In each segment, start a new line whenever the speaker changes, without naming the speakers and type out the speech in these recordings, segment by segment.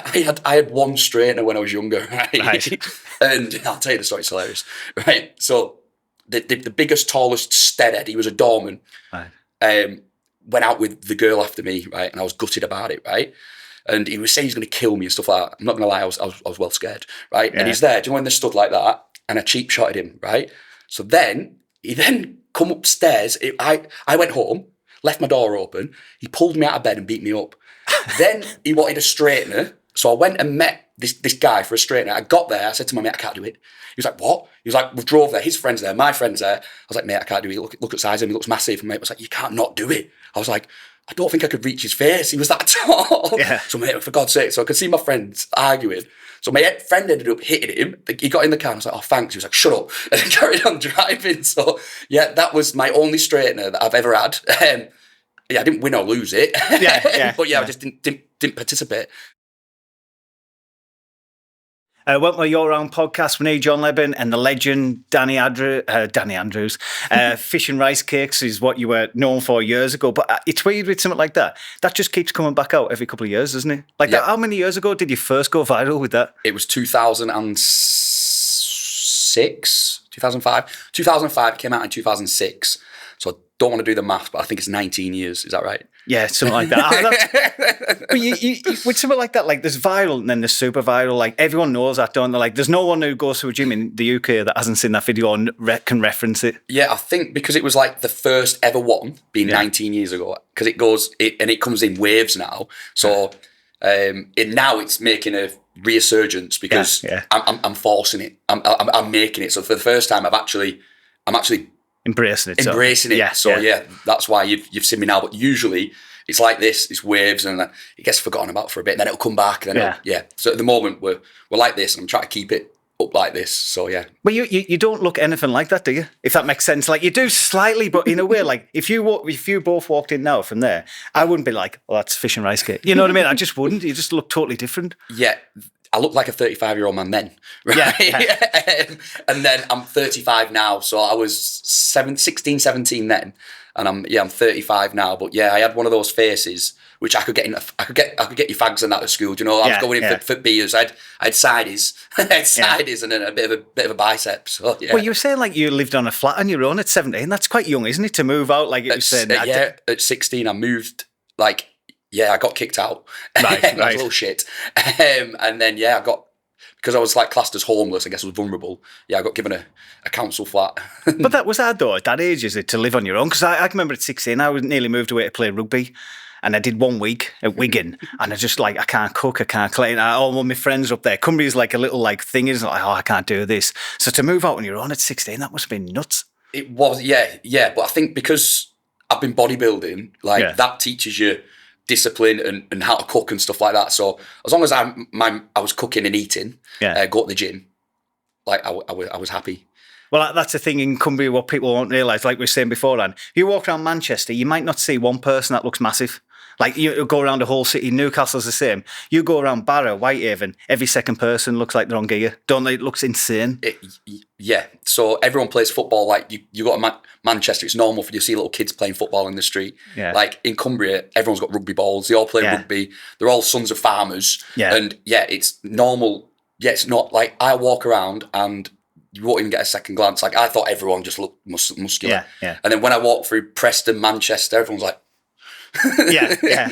I had one straightener when I was younger, right? And I'll tell you the story, it's hilarious, right? So the biggest, tallest steadhead, he was a doorman, went out with the girl after me, right? And I was gutted about it, right? And he was saying he's going to kill me and stuff like that. I'm not going to lie, I was well scared, right? Yeah. And he's there, do you know when they stood like that? And I cheap shotted him, right? So then, he come upstairs. I went home, left my door open. He pulled me out of bed and beat me up. Then he wanted a straightener. So I went and met this guy for a straightener. I got there. I said to my mate, I can't do it. He was like, what? He was like, we drove there. His friend's there. My friend's there. I was like, mate, I can't do it. Look at the size of him. He looks massive. And mate was like, you can't not do it. I was like, I don't think I could reach his face. He was that tall. Yeah. So mate, for God's sake. So I could see my friends arguing. So my friend ended up hitting him. He got in the car and I was like, oh, thanks. He was like, shut up. And he carried on driving. So yeah, that was my only straightener that I've ever had. Yeah, I didn't win or lose it. But yeah, I just didn't participate.
Welcome to Your Round podcast with me, John Lebbon, and the legend Danny Andrews. Fish and rice cakes is what you were known for years ago, but it's weird with something like that. That just keeps coming back out every couple of years, doesn't it? Like that, how many years ago did you first go viral with that?
It was 2006, 2005. 2005, it came out in 2006. So I don't want to do the maths, but I think it's 19 years. Is that right?
Yeah, something like that. But you, with something like that, like there's viral and then there's super viral. Like everyone knows that, don't they? Like there's no one who goes to a gym in the UK that hasn't seen that video and can reference it.
Yeah, I think because it was like the first ever one being 19 years ago, because it comes in waves now. So now it's making a resurgence because I'm forcing it. I'm making it. So for the first time, I'm actually
embracing it.
Yeah. So yeah, that's why you've seen me now. But usually it's like this, it's waves, and it gets forgotten about for a bit, and then it'll come back. And then So at the moment we're like this, and I'm trying to keep it up like this. So yeah.
Well, you don't look anything like that, do you? If that makes sense. Like you do slightly, but in a way, like if you both walked in now from there, I wouldn't be like, oh, that's fish and rice cake. You know what I mean? I just wouldn't. You just look totally different.
Yeah. I look like a 35-year-old man then, right? Yeah. And then I'm 35 now, so I was 16, 17 then, and I'm 35 now. But yeah, I had one of those faces which I could get you fags in that at school. Do you know, I was going in for beers. I had sides, and then a bit of a bicep. So yeah.
Well, you were saying like you lived on a flat on your own at 17. That's quite young, isn't it, to move out? Like you said,
at 16 I moved like. Yeah, I got kicked out. Right. I was a little shit. And then, because I was like classed as homeless, I guess I was vulnerable. Yeah, I got given a council flat.
But that was hard though, at that age, is it, to live on your own? Because I remember at 16, I was nearly moved away to play rugby. And I did 1 week at Wigan, and I just like, I can't cook, I can't clean. All of my friends up there. Cumbria is like a little like thing, is like, oh, I can't do this. So to move out on your own at 16, that must have been nuts.
It was, yeah. But I think because I've been bodybuilding, that teaches you discipline and how to cook and stuff like that. So as long as I was cooking and eating, go to the gym, like I was happy.
Well, that's the thing in Cumbria, what people won't realise, like we were saying beforehand. If you walk around Manchester, you might not see one person that looks massive. Like you go around the whole city, Newcastle's the same. You go around Barrow, Whitehaven, every second person looks like they're on gear. Don't they? It looks insane.
Yeah. So everyone plays football. Like you go to Manchester, it's normal for you to see little kids playing football in the street. Yeah. Like in Cumbria, everyone's got rugby balls. They all play rugby. They're all sons of farmers. Yeah. And it's normal. Yeah, it's not like I walk around and you won't even get a second glance. Like I thought everyone just looked muscular. Yeah. And then when I walk through Preston, Manchester, everyone's like,
yeah.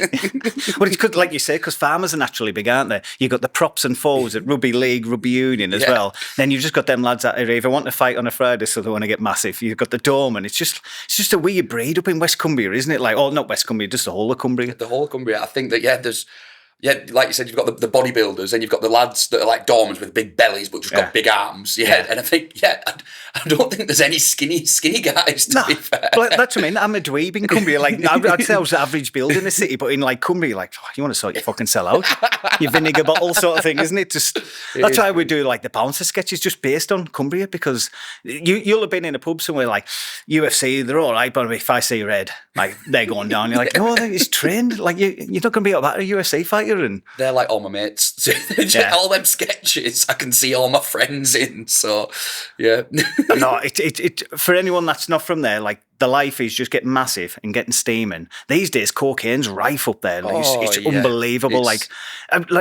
But it's good, like you say, because farmers are naturally big, aren't they? You've got the props and forwards at rugby league, rugby union as well. Then you've just got them lads that either want to fight on a Friday, so they want to get massive. You've got the Dome, and it's just a weird breed up in West Cumbria, isn't it? Like, oh, not West Cumbria, just the whole of Cumbria.
The whole of Cumbria. I think that there's. Yeah, like you said, you've got the bodybuilders, and you've got the lads that are like dormans with big bellies but just got big arms. Yeah, and I think, I don't think there's any skinny guys, to be fair.
But that's what I mean. I'm a dweeb in Cumbria. Like, I'd say I was average build in the city, but in like Cumbria, like, oh, you want to sort your fucking sell out? Your vinegar bottle sort of thing, isn't it? That's why we do like the bouncer sketches just based on Cumbria, because you'll have been in a pub somewhere like UFC, they're all right, but if I see red, like they're going down, you're like, no, he's trained. Like you're not going to be up at a UFC fighter. And
they're like all my mates. All them sketches I can see all my friends in. So yeah.
No, it for anyone that's not from there, like the life is just getting massive and getting steaming. These days, cocaine's rife up there. Like, it's unbelievable. Like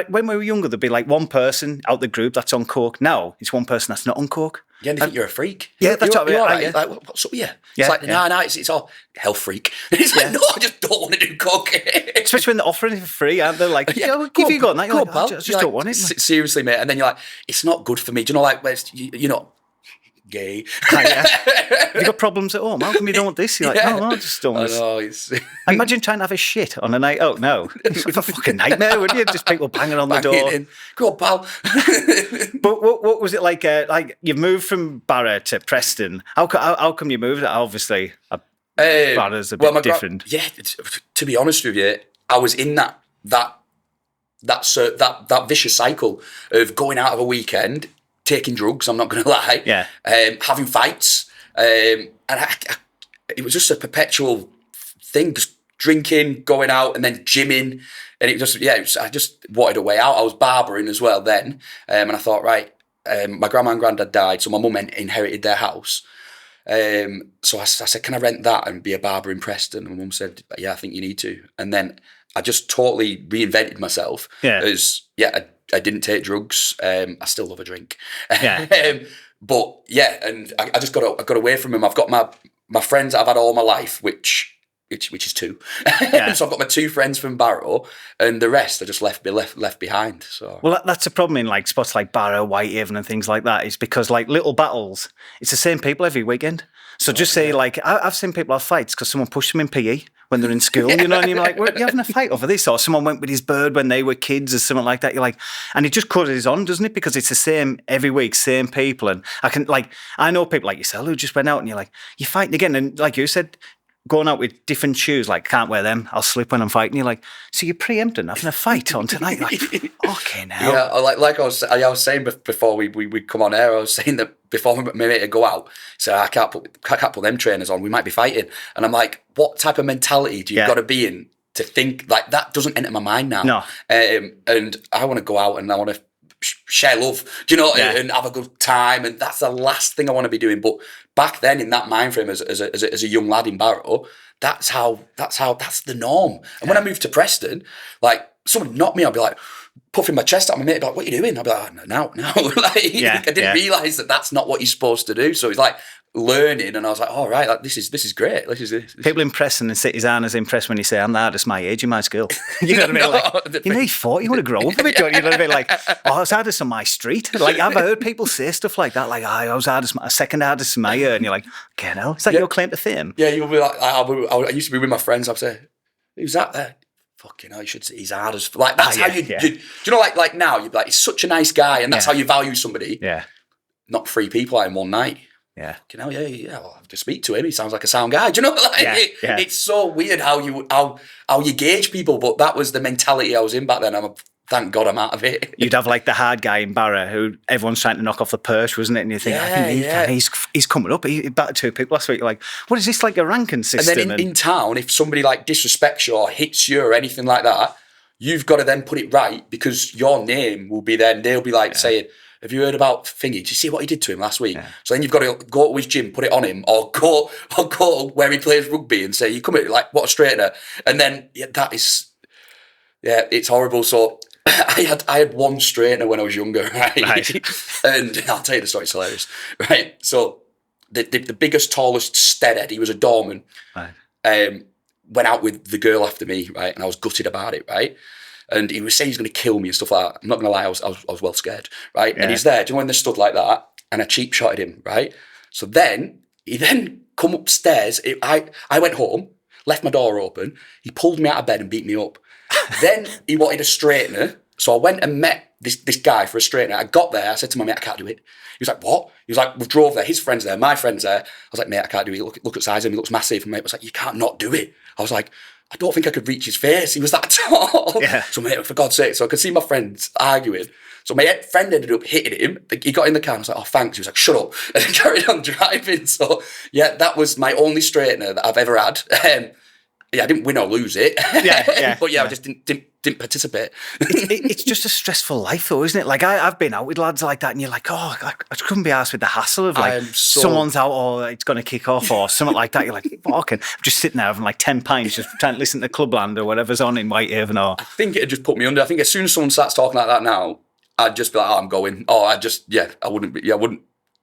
when we were younger, there'd be like one person out the group that's on coke. Now it's one person that's not on coke.
Yeah, and they think you're a freak.
Yeah, that's what I mean.
Right. Like, what's up with you?
Yeah,
it's like, no, it's all health freak. It's like, no, I just don't want to do cocaine.
Especially when they're offering it for free, aren't they? Like, give you got that. You're like, I just don't want it.
Seriously, mate. And then you're like, it's not good for me. Do you know, like, you're not gay.
Have you got problems at home? How come you don't want this? You're like, no, I just don't want this. Imagine trying to have a shit on a night out. No. It's like a fucking nightmare, wouldn't you? Just people banging on the door.
Go on, pal.
But what was it like? Like, you've moved from Barra to Preston. How come you moved? Obviously, Barra's a bit different.
To be honest with you, I was in that vicious cycle of going out of a weekend, taking drugs, I'm not going to lie.
Yeah.
Having fights. And it was just a perpetual thing, just drinking, going out, and then gymming. And I just wanted a way out. I was barbering as well then. And I thought, right, my grandma and granddad died, so my mum inherited their house. So I said, can I rent that and be a barber in Preston? And my mum said, yeah, I think you need to. And then I just totally reinvented myself. I didn't take drugs. I still love a drink. But and I just got away from him. I've got my friends that I've had all my life, which is two. So I've got my two friends from Barrow, and the rest I just left behind. So
that's a problem in like spots like Barrow, Whitehaven, and things like that. Is because like little battles, it's the same people every weekend. So like I've seen people have fights because someone pushed them in PE when they're in school, you know, and you're like, well, you're having a fight over this, or someone went with his bird when they were kids or something like that. You're like, and it just causes on, doesn't it? Because it's the same every week, same people. And I know people like yourself who just went out and you're like, you're fighting again. And like you said, going out with different shoes, like, can't wear them, I'll slip when I'm fighting. You're like, so you're preempting having a fight on tonight? Like, okay now.
Yeah, like I was saying before we come on air, I was saying that before my mate would go out, so I can't put them trainers on, we might be fighting. And I'm like, what type of mentality do you got to be in to think like that? Doesn't enter my mind now.
No.
And I want to go out and I want to share love, do you know, and have a good time, and that's the last thing I want to be doing. But back then, in that mind frame, as a young lad in Barrow, that's the norm. And when I moved to Preston, like someone knocked me, I'd be like puffing my chest out. My mate would be like, "What are you doing?" I'd be like, "Oh, no." Like, I didn't realise that that's not what you're supposed to do. So it's like learning, and I was like, "All right, like this is great. This is."
People in Preston and cities aren't as impressed when you say, "I'm the hardest my age in my school." You know what I mean? Like, you're nearly 40, you want to grow up a bit, don't you? You know what I mean? Like, I was hardest on my street. Like, I've heard people say stuff like that, like, I was second hardest in my year, and you're like, okay, no, is that your claim to fame?
Yeah, you'll be like, I used to be with my friends. I'd say, "Who's that there?" Fucking hell, you should say he's hard as... Like, that's how you... Do you know, like now, you'd be like, he's such a nice guy, and that's how you value somebody.
Yeah.
Not 3 people out in one night.
Yeah.
You know, I'll have to speak to him. He sounds like a sound guy. Do you know? Like, it's so weird how you gauge people, but that was the mentality I was in back then. Thank God I'm out of it.
You'd have like the hard guy in Barra who everyone's trying to knock off the purse, wasn't it? And you think, I think he's coming up. He battered 2 people last week. You're like, what is this, like a ranking system?
And then in town, if somebody like disrespects you or hits you or anything like that, you've got to then put it right, because your name will be there and they'll be like saying, have you heard about Thingy? Did you see what he did to him last week? Yeah. So then you've got to go to his gym, put it on him, or go where he plays rugby and say, you come here, like, what a straightener. And then it's horrible. So I had one straightener when I was younger, right? And I'll tell you the story, it's hilarious, right? So the biggest, tallest steadhead, he was a doorman, went out with the girl after me, right? And I was gutted about it, right? And he was saying he's going to kill me and stuff like that. I'm not going to lie, I was well scared, right? Yeah. And he's there, do you know when they stood like that? And I cheap shotted him, right? So then, he come upstairs. I went home, left my door open. He pulled me out of bed and beat me up. Then he wanted a straightener. So I went and met this guy for a straightener. I got there, I said to my mate, I can't do it. He was like, what? He was like, we drove there, his friend's there, my friend's there. I was like, mate, I can't do it. Look at the size of him, he looks massive. And mate was like, you can't not do it. I was like, I don't think I could reach his face. He was that tall. Yeah. So mate, for God's sake, so I could see my friends arguing. So my friend ended up hitting him. He got in the car and I was like, oh, thanks. He was like, shut up. And he carried on driving. So yeah, that was my only straightener that I've ever had. I didn't win or lose it. But I just didn't didn't participate.
It's just a stressful life, though, isn't it? Like I've been out with lads like that, and you're like, oh, I couldn't be arsed with the hassle of like someone's out or it's going to kick off or something like that. You're like, fucking, I'm just sitting there having like 10 pints, just trying to listen to Clubland or whatever's on in Whitehaven. Or
I think it'd just put me under. I think as soon as someone starts talking like that now, I'd just be like, oh, I'm going. Oh, I wouldn't.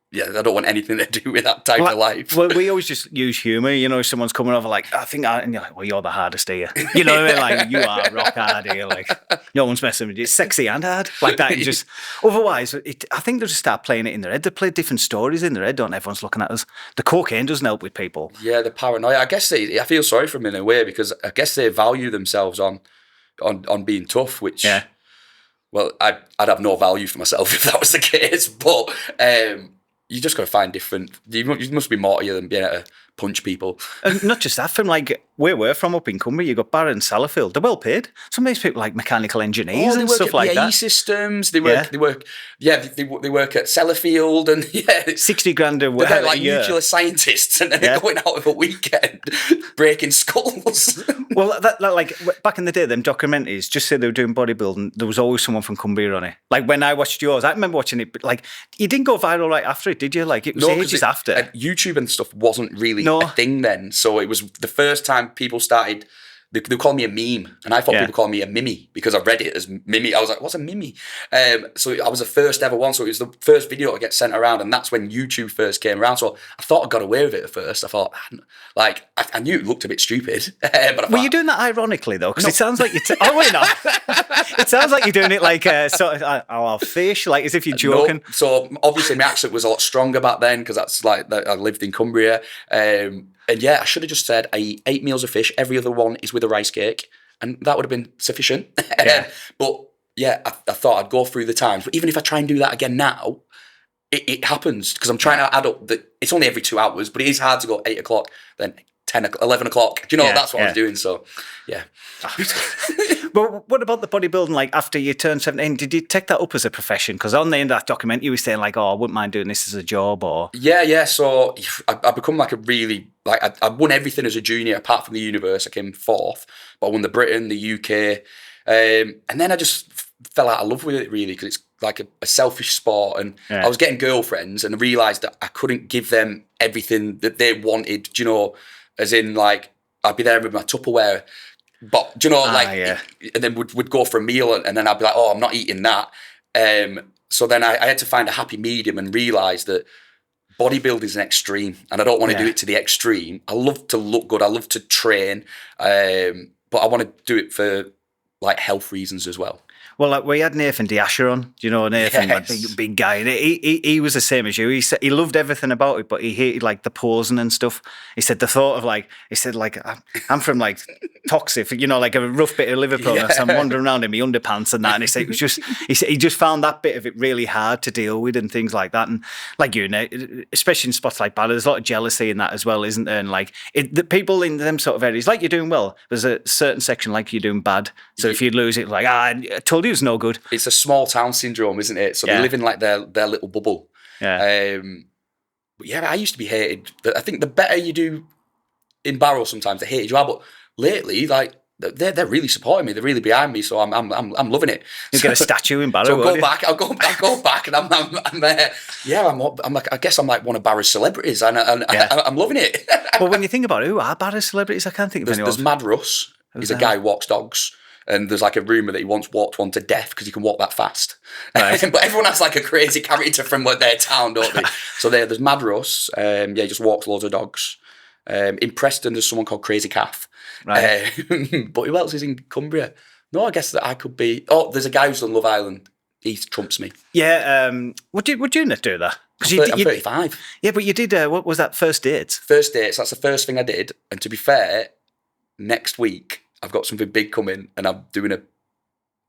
Yeah, I don't want anything to do with that type of life.
Well, we always just use humour. You know, if someone's coming over like, and you're like, well, you're the hardest here. You know what I mean? Like, you are rock hard here. Like, no one's messing with you. It's sexy and hard. Like that. And just, otherwise, I think they'll just start playing it in their head. They play different stories in their head, don't they? Everyone's looking at us. The cocaine doesn't help with people.
Yeah, the paranoia. I guess I feel sorry for them in a way because I guess they value themselves on being tough, which... Yeah. Well, I'd have no value for myself if that was the case, but... you just got to find different... You must be more to you than being able to punch people.
And not just that, from like where we're from up in Cumbria, you got Barra and Sellafield. They're well paid. Some of these people like mechanical engineers and stuff like that.
Systems. They work at Sellafield and
60 grand a
year. They're like nuclear scientists and then they're going out of a weekend breaking skulls.
Well, that like back in the day, them documentaries, just say they were doing bodybuilding, there was always someone from Cumbria on it. Like when I watched yours, I remember watching it, but like you didn't go viral right after it, did you? Like it was ages after.
YouTube and stuff wasn't really a thing then. So it was the first time people started, they called me a meme, and I thought people called me a mimmy because I read it as mimmy. I was like, what's a mimmy? So I was the first ever one, so it was the first video to get sent around, and that's when YouTube first came around. So I thought I got away with it at first. I thought, like, I knew it looked a bit stupid. But
were you doing that ironically though? Because it sounds like you're it sounds like you're doing it like sort of fish, like as if you're joking.
No. So obviously my accent was a lot stronger back then because that's like I lived in Cumbria. And yeah, I should have just said I eat 8 meals of fish. Every other one is with a rice cake. And that would have been sufficient. Yeah. But yeah, I thought I'd go through the times. But even if I try and do that again now, it happens. Because I'm trying to add up that it's only every 2 hours, but it is hard to go 8 o'clock, then 10, 11 o'clock. Do you know, that's what I was doing. So, yeah.
But what about the bodybuilding? Like after you turned 17, did you take that up as a profession? Because on the end of that document, you were saying like, oh, I wouldn't mind doing this as a job or...
Yeah. So I become like a really... Like I won everything as a junior apart from the universe. I came 4th, but I won the Britain, the UK. And then I just fell out of love with it really because it's like a selfish sport. And I was getting girlfriends and I realised that I couldn't give them everything that they wanted, do you know, as in like I'd be there with my Tupperware. But do you know, and then we'd go for a meal and then I'd be like, oh, I'm not eating that. So then I had to find a happy medium and realise that bodybuilding is an extreme and I don't want to do it to the extreme. I love to look good. I love to train. But I want to do it for like health reasons as well.
Well, like we had Nathan D'Asher on. Do you know Nathan? Like big guy. And he was the same as you. He said he loved everything about it, but he hated like the posing and stuff. He said the thought of like, I'm from like Toxic, you know, like a rough bit of Liverpool. Yeah. So I'm wandering around in my underpants and that. And he said it was just, he said he just found that bit of it really hard to deal with and things like that. And like you know, especially in spots like Bad, there's a lot of jealousy in that as well, isn't there? And like the people in them sort of areas, like you're doing well, there's a certain section like you're doing bad. So if you lose it, like I told you. It's no good.
It's a small town syndrome, isn't it? So they live in like their little bubble. Yeah. But yeah, I used to be hated. I think the better you do in Barrow, sometimes they hated you are. But lately, like they're really supporting me. They're really behind me. So I'm loving it.
You get a statue in Barrow.
So I'll go back, and I'm there. Yeah, I'm like I guess I'm like one of Barrow's celebrities, and I'm loving it.
Well, when you think about it, who are Barrow's celebrities? I can't think of anyone.
There's Mad Russ. He's a guy who walks dogs. And there's like a rumour that he once walked one to death because he can walk that fast. Right. But everyone has like a crazy character from their town, don't they? So there's Mad Russ. He just walks loads of dogs. In Preston, there's someone called Crazy Calf. Right. But who else is in Cumbria? No, I guess that I could be... Oh, there's a guy who's on Love Island. He trumps me.
Yeah. Would you not do that?
I'm 35.
Yeah, but you did... what was that? First dates?
First dates. That's the first thing I did. And to be fair, next week... I've got something big coming and I'm doing a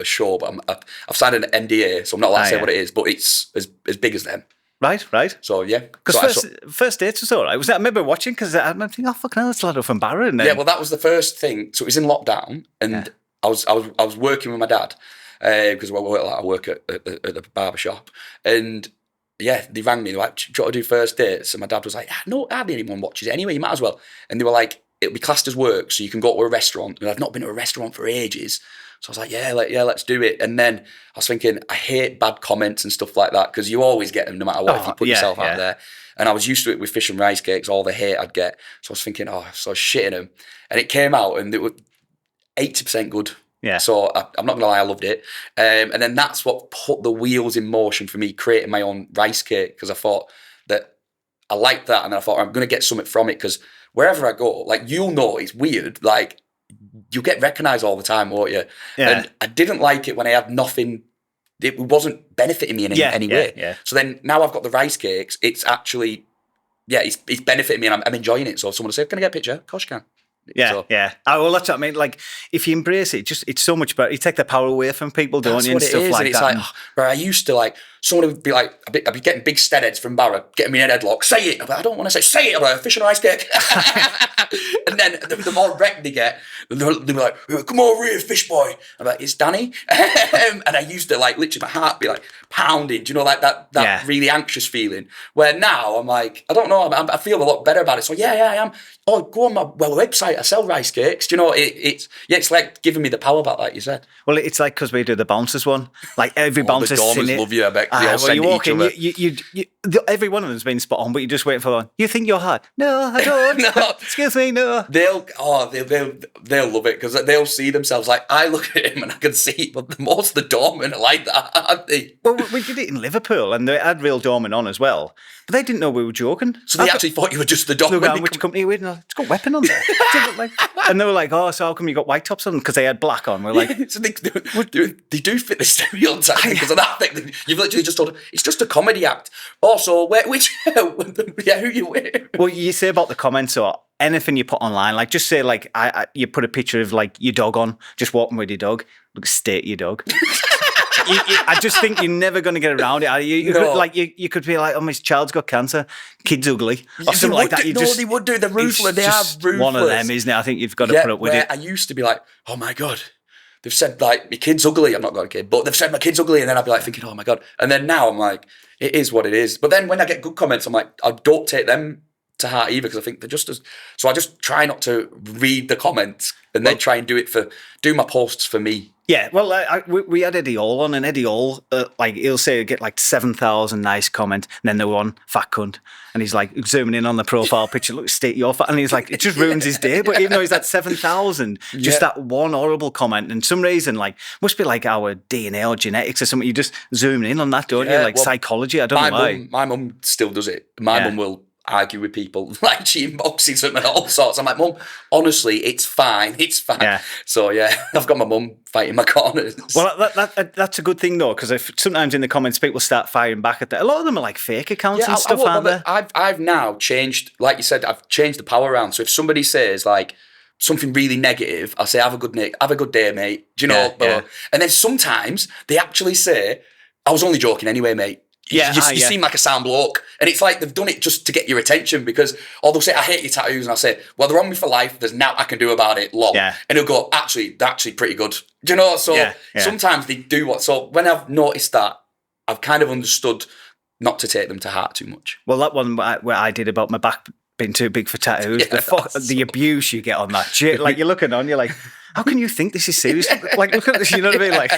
show, but I've signed an NDA, so I'm not allowed to say what it is, but it's as big as them.
Right.
So, yeah.
Because first dates was all right. I remember watching because I'm thinking, oh, fucking hell, it's a lot of from Barrow.
Yeah, well, that was the first thing. So it was in lockdown and I was working with my dad because I work at a barber shop. And yeah, they rang me, they were like, do you want to do first dates? And my dad was like, no, hardly anyone watches it anyway, you might as well. And they were like, it'll be classed as work, so you can go to a restaurant. And I've not been to a restaurant for ages. So I was like, yeah, let's do it. And then I was thinking, I hate bad comments and stuff like that because you always get them no matter what if you put yourself out there. And I was used to it with fish and rice cakes, all the hate I'd get. So I was thinking, so I was shitting them. And it came out and it was 80% good.
Yeah.
So I'm not going to lie, I loved it. And then that's what put the wheels in motion for me creating my own rice cake because I thought that I liked that. And I thought, I'm going to get something from it because wherever I go, like, you'll know it's weird. Like, you get recognised all the time, won't you? Yeah. And I didn't like it when I had nothing. It wasn't benefiting me in any way. Yeah. So then now I've got the rice cakes. It's actually, it's benefiting me and I'm enjoying it. So if someone will say, can I get a picture? Of course you can.
Yeah. Oh, well, that's what I mean. Like, if you embrace it, it's so much better. You take the power away from people, don't you? And stuff like that. Like,
where I used to, like, someone would be like, I'd be getting big steadheads from Barra, getting me in a headlock. Say it. I don't want to say it. I'm like, fish and ice cake. And then the more wrecked they get, they'll be like, come over here, fish boy. I'm like, it's Danny. And I used to, like, literally my heart be like pounding. Do you know, like that really anxious feeling? Where now I'm like, I don't know, I feel a lot better about it. So I am. Oh, go on my website. I sell rice cakes. Do you know, it's like giving me the power back, like you said.
Well, it's like because we do the bouncers one. Like every bouncer's
seen it. Love you, I bet.
You walk in, every one of them's been spot on, but you just wait for one. You think you're hard? No, I don't. No. Excuse me, no.
They'll love it because they'll see themselves like, I look at him and I can see, but most of the doormen are like that, aren't they?
Well, we did it in Liverpool and they had real doormen on as well. But they didn't know we were joking.
So they actually thought you were just the doorman.
Look, which company are you with? It's got a weapon on there. And they were like, oh, so how come you got white tops on? Because they had black on. We're like,
so they do fit the stereotype because of that thing. You've literally just told them, it's just a comedy act. Also, who you with?
Well, you say about the comments or anything you put online, like just say like, you put a picture of like your dog on, just walking with your dog. Look, state your dog. I just think you're never going to get around it. You could be like, oh, my child's got cancer, kid's ugly, or something like that.
They would do. They're ruthless. They are ruthless.
One of them, isn't it? I think you've got to put up with it.
I used to be like, oh my God, they've said like, my kid's ugly. I've not got a kid, but they've said my kid's ugly. And then I'd be like thinking, oh my God. And then now I'm like, it is what it is. But then when I get good comments, I'm like, I don't take them to heart either because I think they're just as... So I just try not to read the comments and then try and do my posts for me.
Yeah, well, we had Eddie Hall on, and Eddie Hall, he'll say, get like 7,000 nice comments, and then the one, fat cunt, and he's like zooming in on the profile picture, look, state your fat, and he's like, it just ruins his day, but even though he's at 7,000, just that one horrible comment, and some reason, like, must be like our DNA or genetics or something, you just zoom in on that, don't you? Like psychology, I don't know why.
My mum still does it. My mum will argue with people, like she inboxes them and all sorts. I'm like, Mum, honestly, it's fine. Yeah. So I've got my mum fighting my corners.
Well, that's a good thing though, because if sometimes in the comments people start firing back at that, a lot of them are like fake accounts and stuff, aren't they?
I've now changed, like you said, I've changed the power around. So if somebody says like something really negative, I'll say, have a good day, mate. Do you know? Yeah. And then sometimes they actually say, I was only joking anyway, mate. You seem like a sound bloke. And it's like they've done it just to get your attention because, or they'll say, I hate your tattoos. And I'll say, well, they're on me for life. There's nothing I can do about it. Lol. Yeah. And he'll go, actually, they're actually pretty good. Do you know? So sometimes they do so when I've noticed that, I've kind of understood not to take them to heart too much.
Well, that one where I did about my back being too big for tattoos, the abuse you get on that shit. Like you're looking on, you're like, how can you think this is serious? Like, look at this, you know what I mean? Like,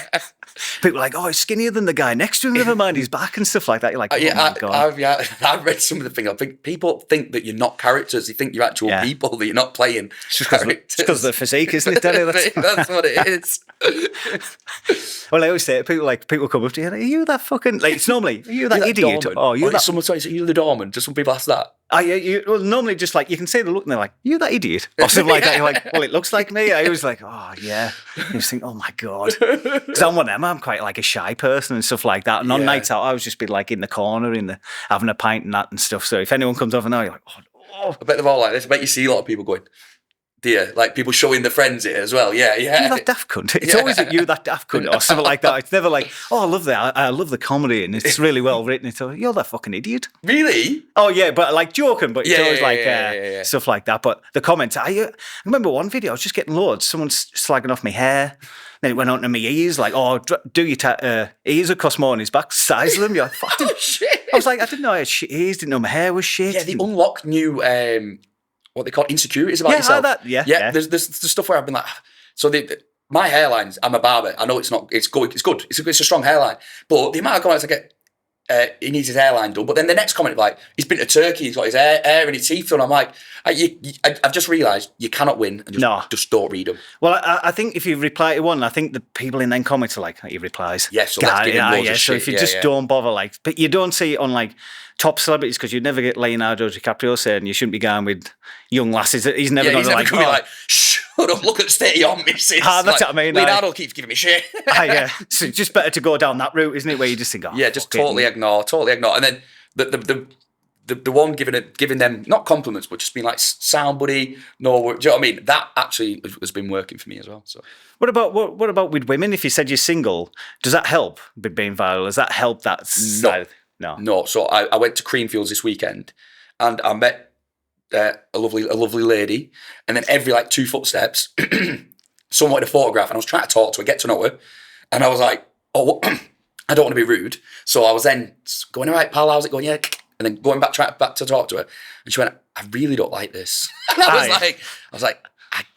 people are like, oh, he's skinnier than the guy next to him, never mind his back and stuff like that. You're like, oh my God.
I've read some of the things. I think people think that you're not characters. They think you're actual people, that you're not playing characters.
It's because of the physique, isn't it, Danny?
That's what it is.
Well, I always say, people come up to you, are you that fucking, like, it's normally, are you that idiot?
Doorman? Oh, you that... Someone says, are you the doorman? Just some people ask that.
Well, normally just like, you can say the look and they're like, you that idiot? Or something like that. You're like, well, it looks like me. I was like, oh, yeah. And you just think, oh, my God. Because I'm one of them. I'm quite like a shy person and stuff like that. And on nights out, I was just be like in the corner, having a pint and that and stuff. So if anyone comes over now, you're like, oh.
I bet they're all like this. I bet you see a lot of people going, dear, like people showing their friends it as well. Yeah.
You that daft cunt. It's always like, you that daft cunt or something like that. It's never like, oh, I love that. I love the comedy and it's really well written. It's like, you're that fucking idiot.
Really?
Oh yeah, but like joking, but it's always like stuff like that. But the comments, I remember one video, I was just getting loads. Someone's slagging off my hair. Then it went on to my ears, like, oh, do your ears would cost more on his back, size of them. You're like, fuck.
Oh, shit.
I was like, I didn't know I had shit ears, didn't know my hair was shit.
Yeah, they unlock new what they call insecurities about yourself.
Yeah.
There's stuff where I've been like, so my hairlines, I'm a barber. I know it's not, it's good. It's a strong hairline. But the amount of comments I get, he needs his hairline done. But then the next comment, like, he's been to Turkey, he's got his hair and his teeth done. I'm like, I've just realised you cannot win and just don't read them.
Well, I think if you reply to one, I think the people in then comments are like, he replies.
Yeah, so let's give him loads of
so
shit.
if you just don't bother, like, but you don't see it on like top celebrities because you'd never get Leonardo DiCaprio saying you shouldn't be going with young lasses. He's never going to be like,
shut up, look at the state of your missus.
That's
like,
what I mean.
Leonardo keeps giving me shit.
So it's just better to go down that route, isn't it? Where you just think,
just totally ignore. And then the one giving them not compliments, but just being like sound buddy. No, do you know what I mean? That actually has been working for me as well. So
what about with women? If you said you're single, does that help with being viral? Does that help that side?
No. So I went to Creamfields this weekend, and I met a lovely lady, and then every like 2 footsteps, someone wanted a photograph, and I was trying to talk to her, get to know her, and I was like, oh. I don't want to be rude. So I was then going, all right, pal, how's it going? Yeah. And then going back to talk to her. And she went, I really don't like this. And I was like,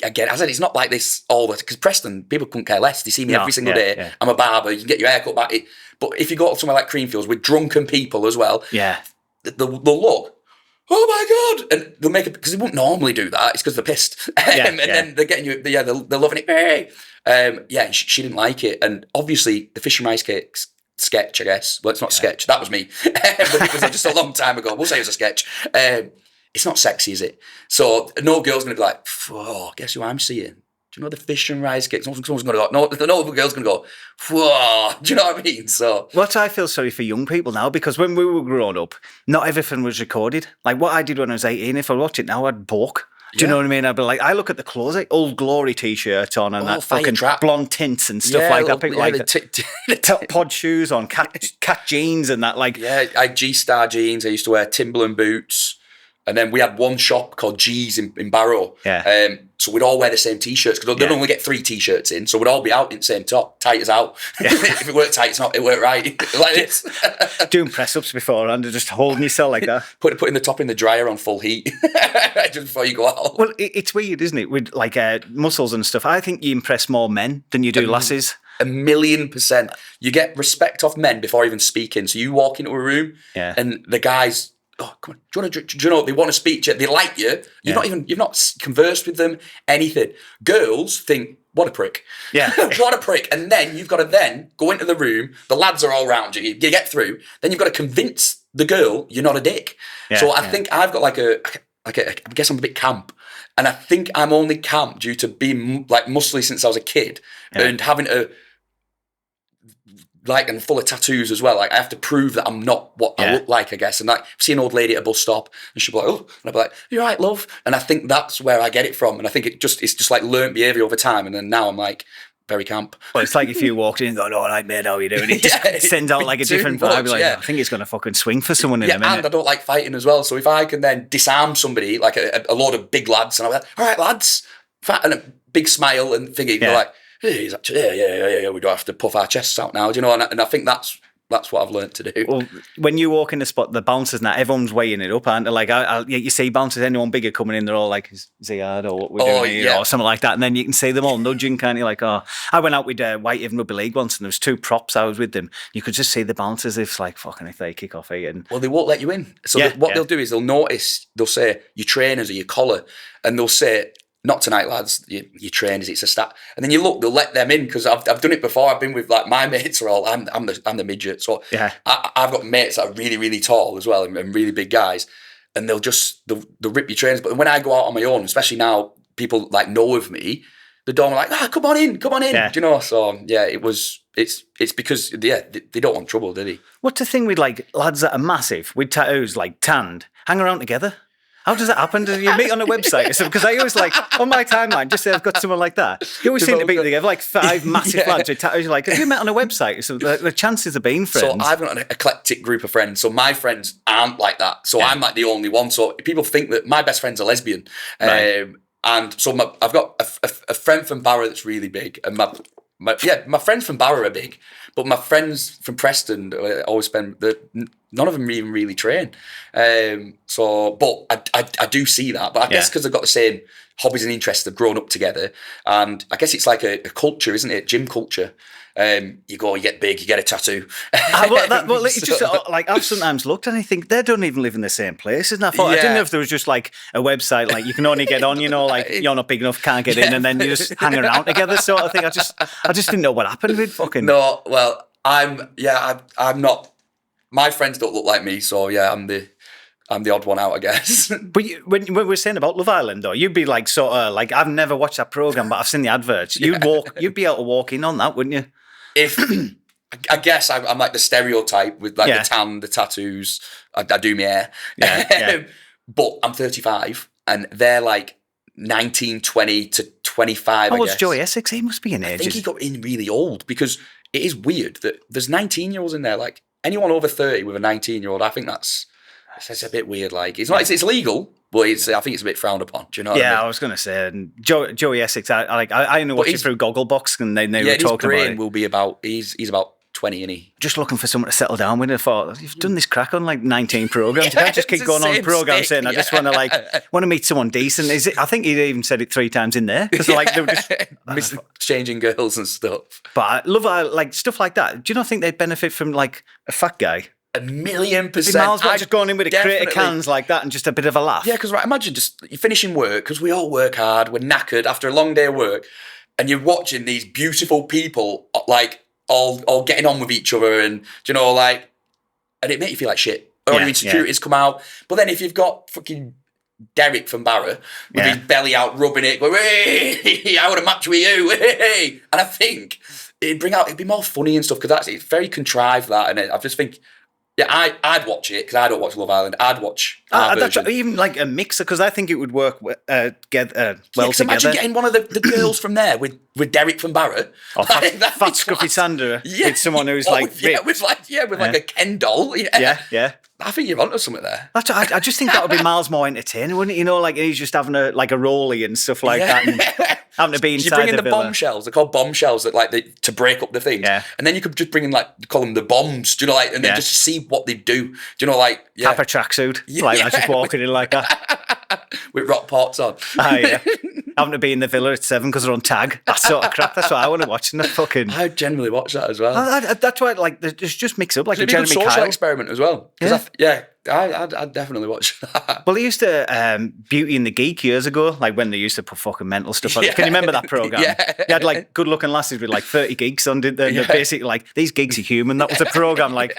I get it. I said, it's not like this all the time. Because Preston, people couldn't care less. They see me every single day. Yeah. I'm a barber. You can get your hair cut back. But if you go to somewhere like Creamfields with drunken people as well, they'll look, oh my God. And they'll make it, because they wouldn't normally do that. It's because they're pissed. And then they're getting you, they're loving it. Hey. She didn't like it. And obviously, the fish and rice cakes sketch, I guess. Well, it's not a sketch. That was me. But it was just a long time ago. We'll say it was a sketch. It's not sexy, is it? So no girl's going to be like, oh, guess who I'm seeing? Do you know the fish and rice cakes? Someone's going to go, no girl's going to go, whoa. Do you know what I mean? So
what I feel sorry for young people now, because when we were growing up, not everything was recorded. Like what I did when I was 18, if I watch it now, I'd balk. Do you know what I mean? I'd be like, I look at the clothes, like Old Glory t-shirt on and that fucking blonde tints and stuff like that. People like the pod shoes on, cat jeans and that. Like,
I had G-Star jeans. I used to wear Timberland boots. And then we had one shop called G's in Barrow.
Yeah.
So we'd all wear the same t-shirts because they'd only get 3 t-shirts in. So we'd all be out in the same top, tight as out. Yeah. If it weren't tight, it weren't right. Like this.
Doing press-ups beforehand and just holding yourself like that.
Putting the top in the dryer on full heat just before you go out.
Well, it's weird, isn't it? With like muscles and stuff. I think you impress more men than you do lasses.
1,000,000%. You get respect off men before even speaking. So you walk into a room and the guys... Oh, come on. Do you know, they want to speak to you, they like you. You've not conversed with them, anything. Girls think, what a prick.
Yeah.
What a prick. And then you've got to then go into the room, the lads are all around you, you get through, then you've got to convince the girl you're not a dick. Yeah, so I think I've got I guess I'm a bit camp. And I think I'm only camp due to being like muscly since I was a kid and having to and full of tattoos as well. Like I have to prove that I'm not what I look like, I guess. And like see an old lady at a bus stop and she'll be like, oh, and I'll be like, you're right, love. And I think that's where I get it from. And I think it's just like learnt behaviour over time. And then now I'm like very camp.
Well, it's like if you walked in and go, all right, mate, how are you doing? It just sends out like a different vibe. Like, I think it's going to fucking swing for someone in a minute.
And I don't like fighting as well. So if I can then disarm somebody, like a load of big lads, and I'm like, all right, lads, and a big smile and thinking, like, hey, he's actually, we don't have to puff our chests out now, do you know? And I think that's what I've learned to do.
Well, when you walk in the spot, the bouncers now, everyone's weighing it up, aren't they? Like, you see bouncers, anyone bigger coming in, they're all like, is he hard or what we're doing here, or something like that. And then you can see them all nudging, can't you? Like, oh, I went out with Whitehaven Rugby League once and there was 2 props, I was with them. You could just see the bouncers, if like, fucking, if they kick off eating.
Well, they won't let you in. So what they'll do is they'll notice, they'll say, your trainers or your collar, and they'll say, not tonight, lads. Your trainers, it's a stat. And then you look, they'll let them in because I've done it before. I've been with like my mates are all. I'm the midget. So I've got mates that are really really tall as well and really big guys, and they'll rip your trainers. But when I go out on my own, especially now, people like know of me. The door like, come on in.
Yeah.
Do you know? So it's because they don't want trouble, do they?
What's the thing with like lads that are massive with tattoos, like tanned, hang around together? How does that happen? Do you meet on a website? Because I always like, on my timeline, just say I've got someone like that. You always seem to be together, like 5 massive lads with tattoos. You're like, have you met on a website? So the chances of being friends.
So I've got an eclectic group of friends. So my friends aren't like that. So I'm like the only one. So people think that my best friend's a lesbian. Right. And so I've got a friend from Barrow that's really big. And my friends from Barrow are big. But my friends from Preston always spend none of them even really train. But I do see that. But I guess because they've got the same hobbies and interests, they've grown up together. And I guess it's like a culture, isn't it? Gym culture. You go, you get big, you get a tattoo.
I've sometimes looked and I think they don't even live in the same places. And I thought, I didn't know if there was just like a website, like you can only get on, like you're not big enough, can't get in, and then you just hang around together sort of thing. I just didn't know what happened with fucking...
No, well, I'm not... My friends don't look like me, so yeah, I'm the odd one out, I guess.
But when we were saying about Love Island, though, you'd be like sort of like, I've never watched that program, but I've seen the adverts. You'd be able to walk in on that, wouldn't you?
If I guess I'm like the stereotype with like the tan, the tattoos. I do my hair. Yeah. But I'm 35, and they're like 19, 20 to 25.
How old's Joey Essex? He must be in age.
I think he got in really old because it is weird that there's 19-year-olds in there. Like anyone over 30 with a 19-year-old, I think that's a bit weird. Like it's not, it's legal, but I think it's a bit frowned upon. Do you know? What I mean?
I was going to say, and Joey Essex. I know watching through Gogglebox, and they were talking about it.
Will be about he's about 20, and he
just looking for someone to settle down with. I thought, you've done this crack on like 19 programs. You can't just keep going on programs saying, I just want to meet someone decent. Is it? I think he even said it 3 times in there because like they were just
changing girls and stuff.
But I love like stuff like that. Do you not think they'd benefit from like a fat guy?
1,000,000%.
Miles well just going in with a crate of cans like that and just a bit of a laugh.
Yeah, because imagine just you're finishing work, because we all work hard, we're knackered after a long day of work, and you're watching these beautiful people like all getting on with each other, and and it makes you feel like shit. All your insecurities come out. But then if you've got fucking Derek from Barra with his belly out, rubbing it, going, hey, I want to match with you, hey. And I think it'd be more funny and stuff, because it's very contrived, that, and I just think. Yeah, I'd watch it, because I don't watch Love Island. I'd watch our version.
Even like a mixer, because I think it would work well together.
Imagine getting one of the girls from there with Derek from Barrett.
Or fat Scruffy Sander with someone who's like
with like a Ken doll.
Yeah.
I think you're onto something there.
I just think that would be miles more entertaining, wouldn't it? Like he's just having a rollie and stuff like that, and having to be inside.
You bring in the
villa.
Bombshells. They're called bombshells that to break up the things.
Yeah.
And then you could just bring in call them the bombs. Do you know and then just see what they do. Do you know
Papa tracksuit, just walking in like that
with rock pots on.
Having to be in the villa at 7 because they're on tag. That sort of crap. That's what I want to watch.
I generally watch that as well.
That's why just mix up like a
Jeremy Kyle social experiment as well. I'd definitely watch that.
Well, they used to Beauty and the Geek years ago, like when they used to put fucking mental stuff on. Can you remember that program? They had like good looking lasses with like 30 geeks on, didn't they? They're basically like, these geeks are human. That was a program. Like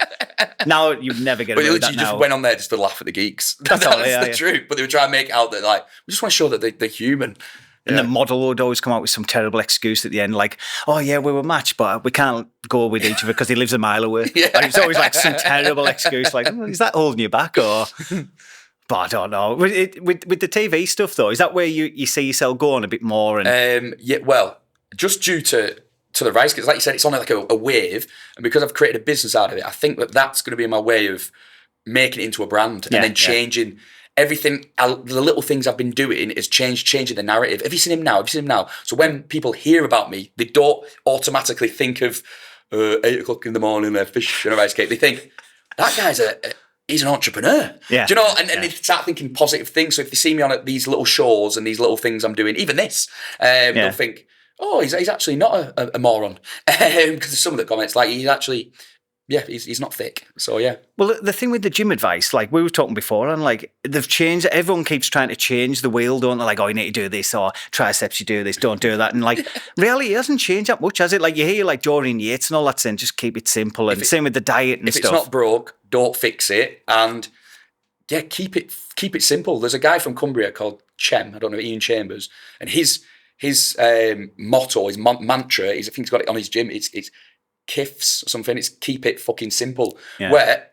now you'd never get away with that now.
Just went on there just to laugh at the geeks. That's the truth. But they would try and make it out that we just want to show that they're human.
And the model would always come out with some terrible excuse at the end, like, oh yeah, we were matched, but we can't go with each other because he lives a mile away. And it's always like some terrible excuse, like, is that holding you back? Or, but I don't know. With the TV stuff though, is that where you see yourself going a bit more? And
well, just due to the rise, because like you said, it's on like a wave, and because I've created a business out of it, I think that's going to be my way of making it into a brand and then changing. Everything, the little things I've been doing is changing the narrative. Have you seen him now? So when people hear about me, they don't automatically think of 8 o'clock in the morning, a fish and a rice cake. They think, that guy's he's an entrepreneur. Yeah. Do you know? And they start thinking positive things. So if they see me on these little shows and these little things I'm doing, even this, they'll think, oh, he's actually not a moron. Because some of the comments, like, he's actually... Yeah, he's not thick. So, yeah.
Well, the thing with the gym advice, like we were talking before, and like they've changed, everyone keeps trying to change the wheel, don't they? Like, oh, you need to do this, or triceps, you do this, don't do that. And like, reality hasn't changed that much, has it? Like, you hear like Dorian Yates and all that saying, just keep it simple. And same with the diet and stuff.
If it's not broke, don't fix it. And yeah, keep it simple. There's a guy from Cumbria called I don't know, Ian Chambers. And his motto, his mantra, I think he's got it on his gym, it's KIFs or something. It's keep it fucking simple. Yeah. Where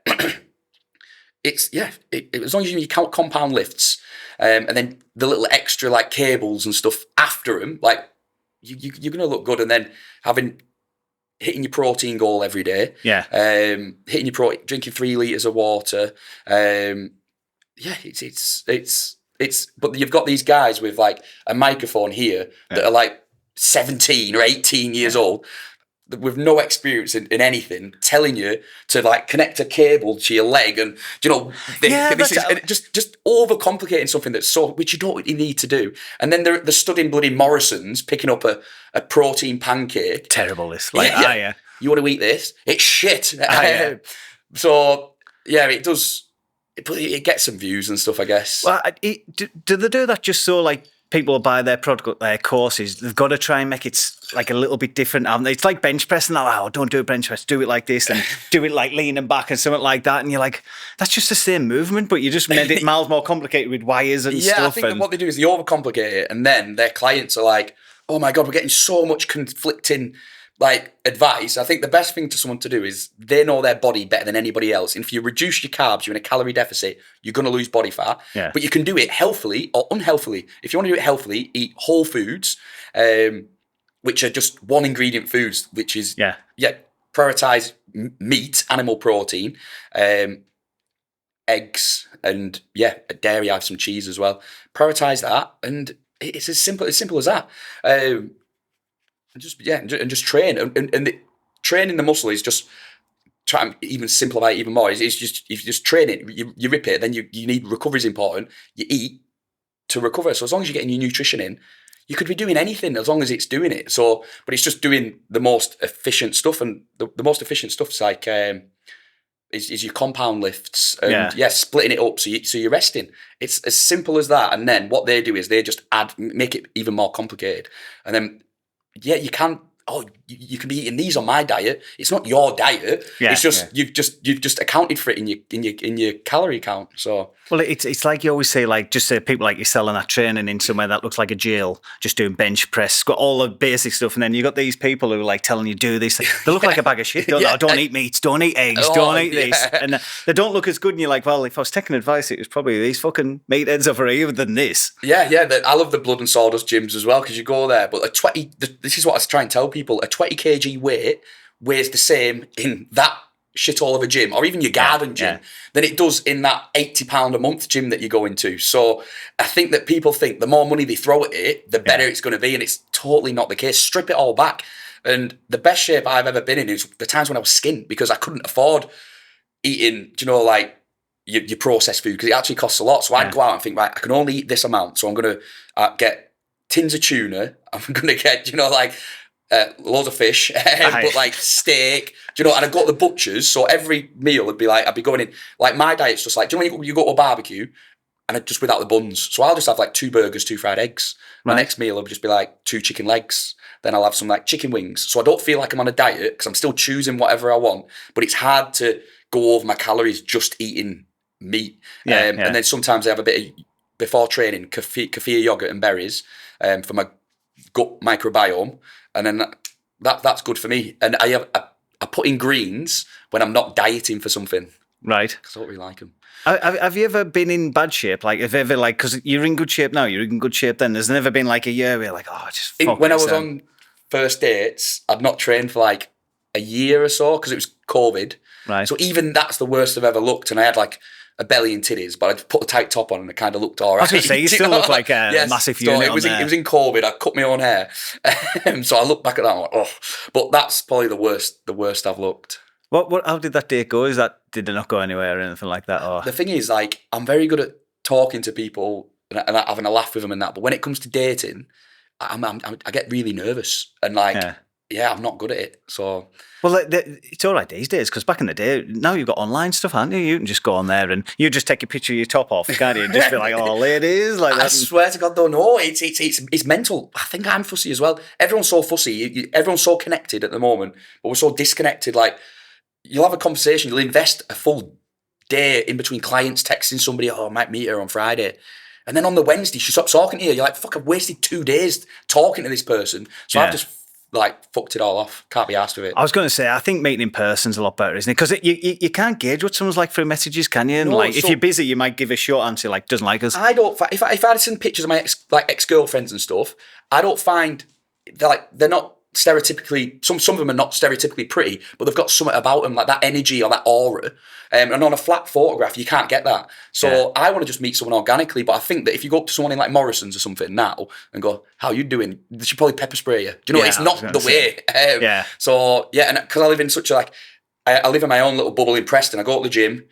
it's as long as you count compound lifts, and then the little extra like cables and stuff after them, like you're gonna look good. And then hitting your protein goal every day. Yeah. Hitting your protein, drinking 3 liters of water. It's but you've got these guys with like a microphone here that are like 17 or 18 years old. with no experience in anything, telling you to like connect a cable to your leg, and just overcomplicating something that's which you don't really need to do. And then they're studying bloody Morrison's, picking up a protein pancake.
Terrible, this.
You want to eat this? It's shit. So yeah, it does. It gets some views and stuff, I guess.
Well, do they do that just so like people buy their product, their courses? They've got to try and make it like a little bit different. It's like bench press, and don't do a bench press, do it like this, and do it like leaning back and something like that. And you're like, that's just the same movement, but you just made it miles more complicated with wires and stuff.
Yeah, I think that what they do is they overcomplicate it, and then their clients are like, oh my God, we're getting so much conflicting like advice. I think the best thing to someone to do is they know their body better than anybody else. And if you reduce your carbs, you're in a calorie deficit, you're going to lose body fat. Yeah. But you can do it healthily or unhealthily. If you want to do it healthily, eat whole foods, which are just one ingredient foods, which is, prioritize meat, animal protein, eggs, and dairy. I have some cheese as well. Prioritize that, and it's as simple as that. Just train, and training the muscle is just try and even simplify it even more. It's just if you just train it, you rip it, then you need recovery is important. You eat to recover. So as long as you're getting your nutrition in, you could be doing anything as long as it's doing it. So, but it's just doing the most efficient stuff, and the most efficient stuff is like is your compound lifts and splitting it up so you're resting. It's as simple as that. And then what they do is they just make it even more complicated, and then. Yeah, you can. Oh, you can be eating these on my diet. It's not your diet. Yeah, it's just you've just accounted for it in your calorie count. So
it's like you always say, like just say people like you're selling that training in somewhere that looks like a jail, just doing bench press, got all the basic stuff, and then you got these people who are like telling you do this. They look like a bag of shit. Don't eat meats, don't eat eggs, don't eat this, and they don't look as good. And you're like, well, if I was taking advice, it was probably these fucking meatheads over here than this.
Yeah. I love the blood and sawdust gyms as well because you go there, but this is what I try and tell people: a 20 kg weight weighs the same in that shithole of a gym, or even your garden gym, than it does in that £80 a month gym that you go into. So I think that people think the more money they throw at it, the better it's going to be, and it's totally not the case. Strip it all back. And the best shape I've ever been in is the times when I was skint, because I couldn't afford eating, like your processed food, because it actually costs a lot. So I'd go out and think, right, I can only eat this amount, so I'm going to get tins of tuna. I'm going to get, loads of fish, but like steak, and I'd go to the butchers, so every meal would be like, I'd be going in, like my diet's just like, when you go to a barbecue, and I'd just without the buns, so I'll just have like 2 burgers, 2 fried eggs. My next meal would just be like 2 chicken legs, then I'll have some like chicken wings, so I don't feel like I'm on a diet, because I'm still choosing whatever I want, but it's hard to go over my calories just eating meat. And then sometimes I have a bit of, before training, kefir yogurt and berries for my gut microbiome. And then that's good for me. And I put in greens when I'm not dieting for something.
Right.
Because I don't really like them.
Have you ever been in bad shape? Like, have you ever, like, because you're in good shape now, you're in good shape then. There's never been like a year where you're like, just fuck
when I was on first dates, I'd not trained for like a year or so because it was COVID.
Right.
So even that's the worst I've ever looked. And I had like a belly and titties, but I'd put a tight top on and it kind of looked all right.
I was going to say, you still look like a massive unit.
It was in COVID. I cut my own hair. So I look back at that and I'm like, oh. But that's probably the worst I've looked.
How did that date go? Did it not go anywhere or anything like that? Or?
The thing is, like, I'm very good at talking to people and having a laugh with them and that. But when it comes to dating, I get really nervous and like, I'm not good at it. So,
well, it's all right these days because back in the day, now you've got online stuff, haven't you? You can just go on there and you just take a picture of your top off, can't you? And just be like, "Oh, ladies," like that.
I swear to God, though, no, it's mental. I think I'm fussy as well. Everyone's so fussy. Everyone's so connected at the moment, but we're so disconnected. Like, you'll have a conversation, you'll invest a full day in between clients, texting somebody, "Oh, I might meet her on Friday." And then on the Wednesday, she stops talking to you. You're like, fuck, I've wasted 2 days talking to this person. So I've just fucked it all off. Can't be arsed with it.
I was going to say, I think meeting in person's a lot better, isn't it? Because you can't gauge what someone's like through messages, can you? And if you're busy, you might give a short answer like, doesn't like us.
I don't, if I had seen pictures of my ex-girlfriends and stuff, I don't find, they're not stereotypically, some of them are not stereotypically pretty, but they've got something about them, like that energy or that aura. And on a flat photograph, you can't get that. So I want to just meet someone organically, but I think that if you go up to someone in like Morrison's or something now and go, how you doing? They should probably pepper spray you. Do you know, it's not the way. So, and because I live in such a, like, I live in my own little bubble in Preston. I go to the gym,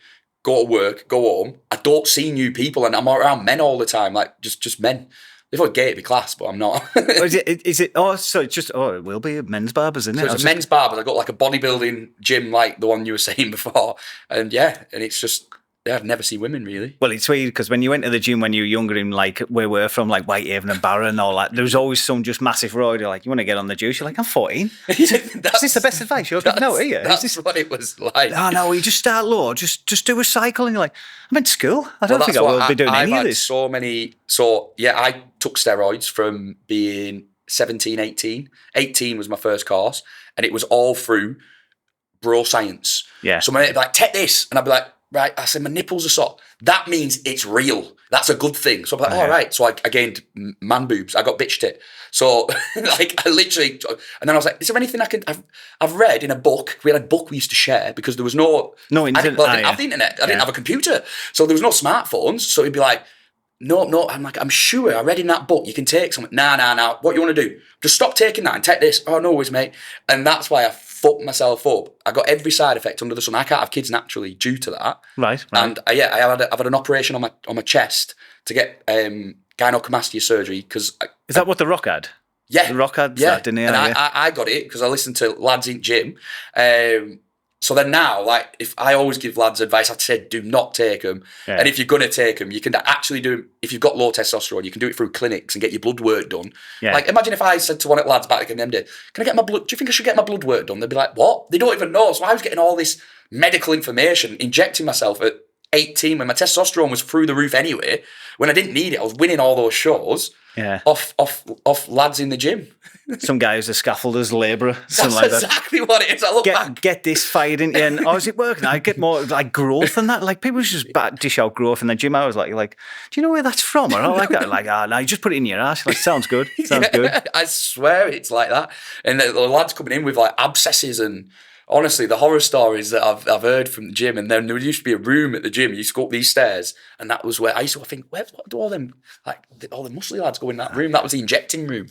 go to work, go home. I don't see new people, and I'm around men all the time, like just men. If I was gay, it'd be class, but I'm not.
Is it? Oh, so it's just, it will be men's barbers, isn't it?
So it's a men's barbers. I got like a bodybuilding gym, like the one you were saying before, and it's just, I've never seen women really.
Well, it's weird because when you went to the gym when you were younger in like where we're from, like Whitehaven and Barra and all that, there was always some just massive roid. You're like, you want to get on the juice? You're like, I'm 14. Is this the best advice you're giving out here?
That's what it was like.
No, you just start low, just do a cycle, and you're like, I'm in school. I don't think I will be doing any of this.
I took steroids from being 17, 18. 18 was my first course, and it was all through bro science.
Yeah.
So my mate would be like, take this, and I'd be like, right, I said, my nipples are sore. That means it's real. That's a good thing. So I'm like, all right. So I gained man boobs. I got bitch tit. So like I literally, and then I was like, is there anything I can, I've read in a book. We had a book we used to share because there was no
internet.
I didn't have the internet. I didn't have a computer. So there was no smartphones. So he'd be like, no. I'm like, I'm sure I read in that book you can take something. Nah. What you want to do? Just stop taking that and take this. Oh, no worries, mate. And that's why I fucked myself up. I got every side effect under the sun. I can't have kids naturally due to that.
Right.
And I've had an operation on my chest to get gynecomastia surgery because.
Is that what The Rock had?
Yeah.
The Rock had that, didn't he?
And I got it because I listened to lads in gym. So then now, like, if I always give lads advice, I said, do not take them. Yeah. And if you're going to take them, you can actually do, if you've got low testosterone, you can do it through clinics and get your blood work done. Yeah. Like, imagine if I said to one of the lads back in them day, can I get my blood, do you think I should get my blood work done? They'd be like, what? They don't even know. So I was getting all this medical information, injecting myself at 18 when my testosterone was through the roof anyway. When I didn't need it, I was winning all those shows off lads in the gym.
Some guy who's a scaffolder's labourer.
That's like exactly what it is. I look back.
Get this fired into you. And is it working? I get more like growth than that. Like people just dish out growth in the gym. I was like, do you know where that's from? Or I like that. Like, no, you just put it in your ass. Like, sounds good. Sounds good.
I swear it's like that. And the lads coming in with like abscesses and honestly, the horror stories that I've heard from the gym, and then there used to be a room at the gym. You used to go up these stairs, and that was where I used to think, what do all them all the muscly lads go in that room? That was the injecting room.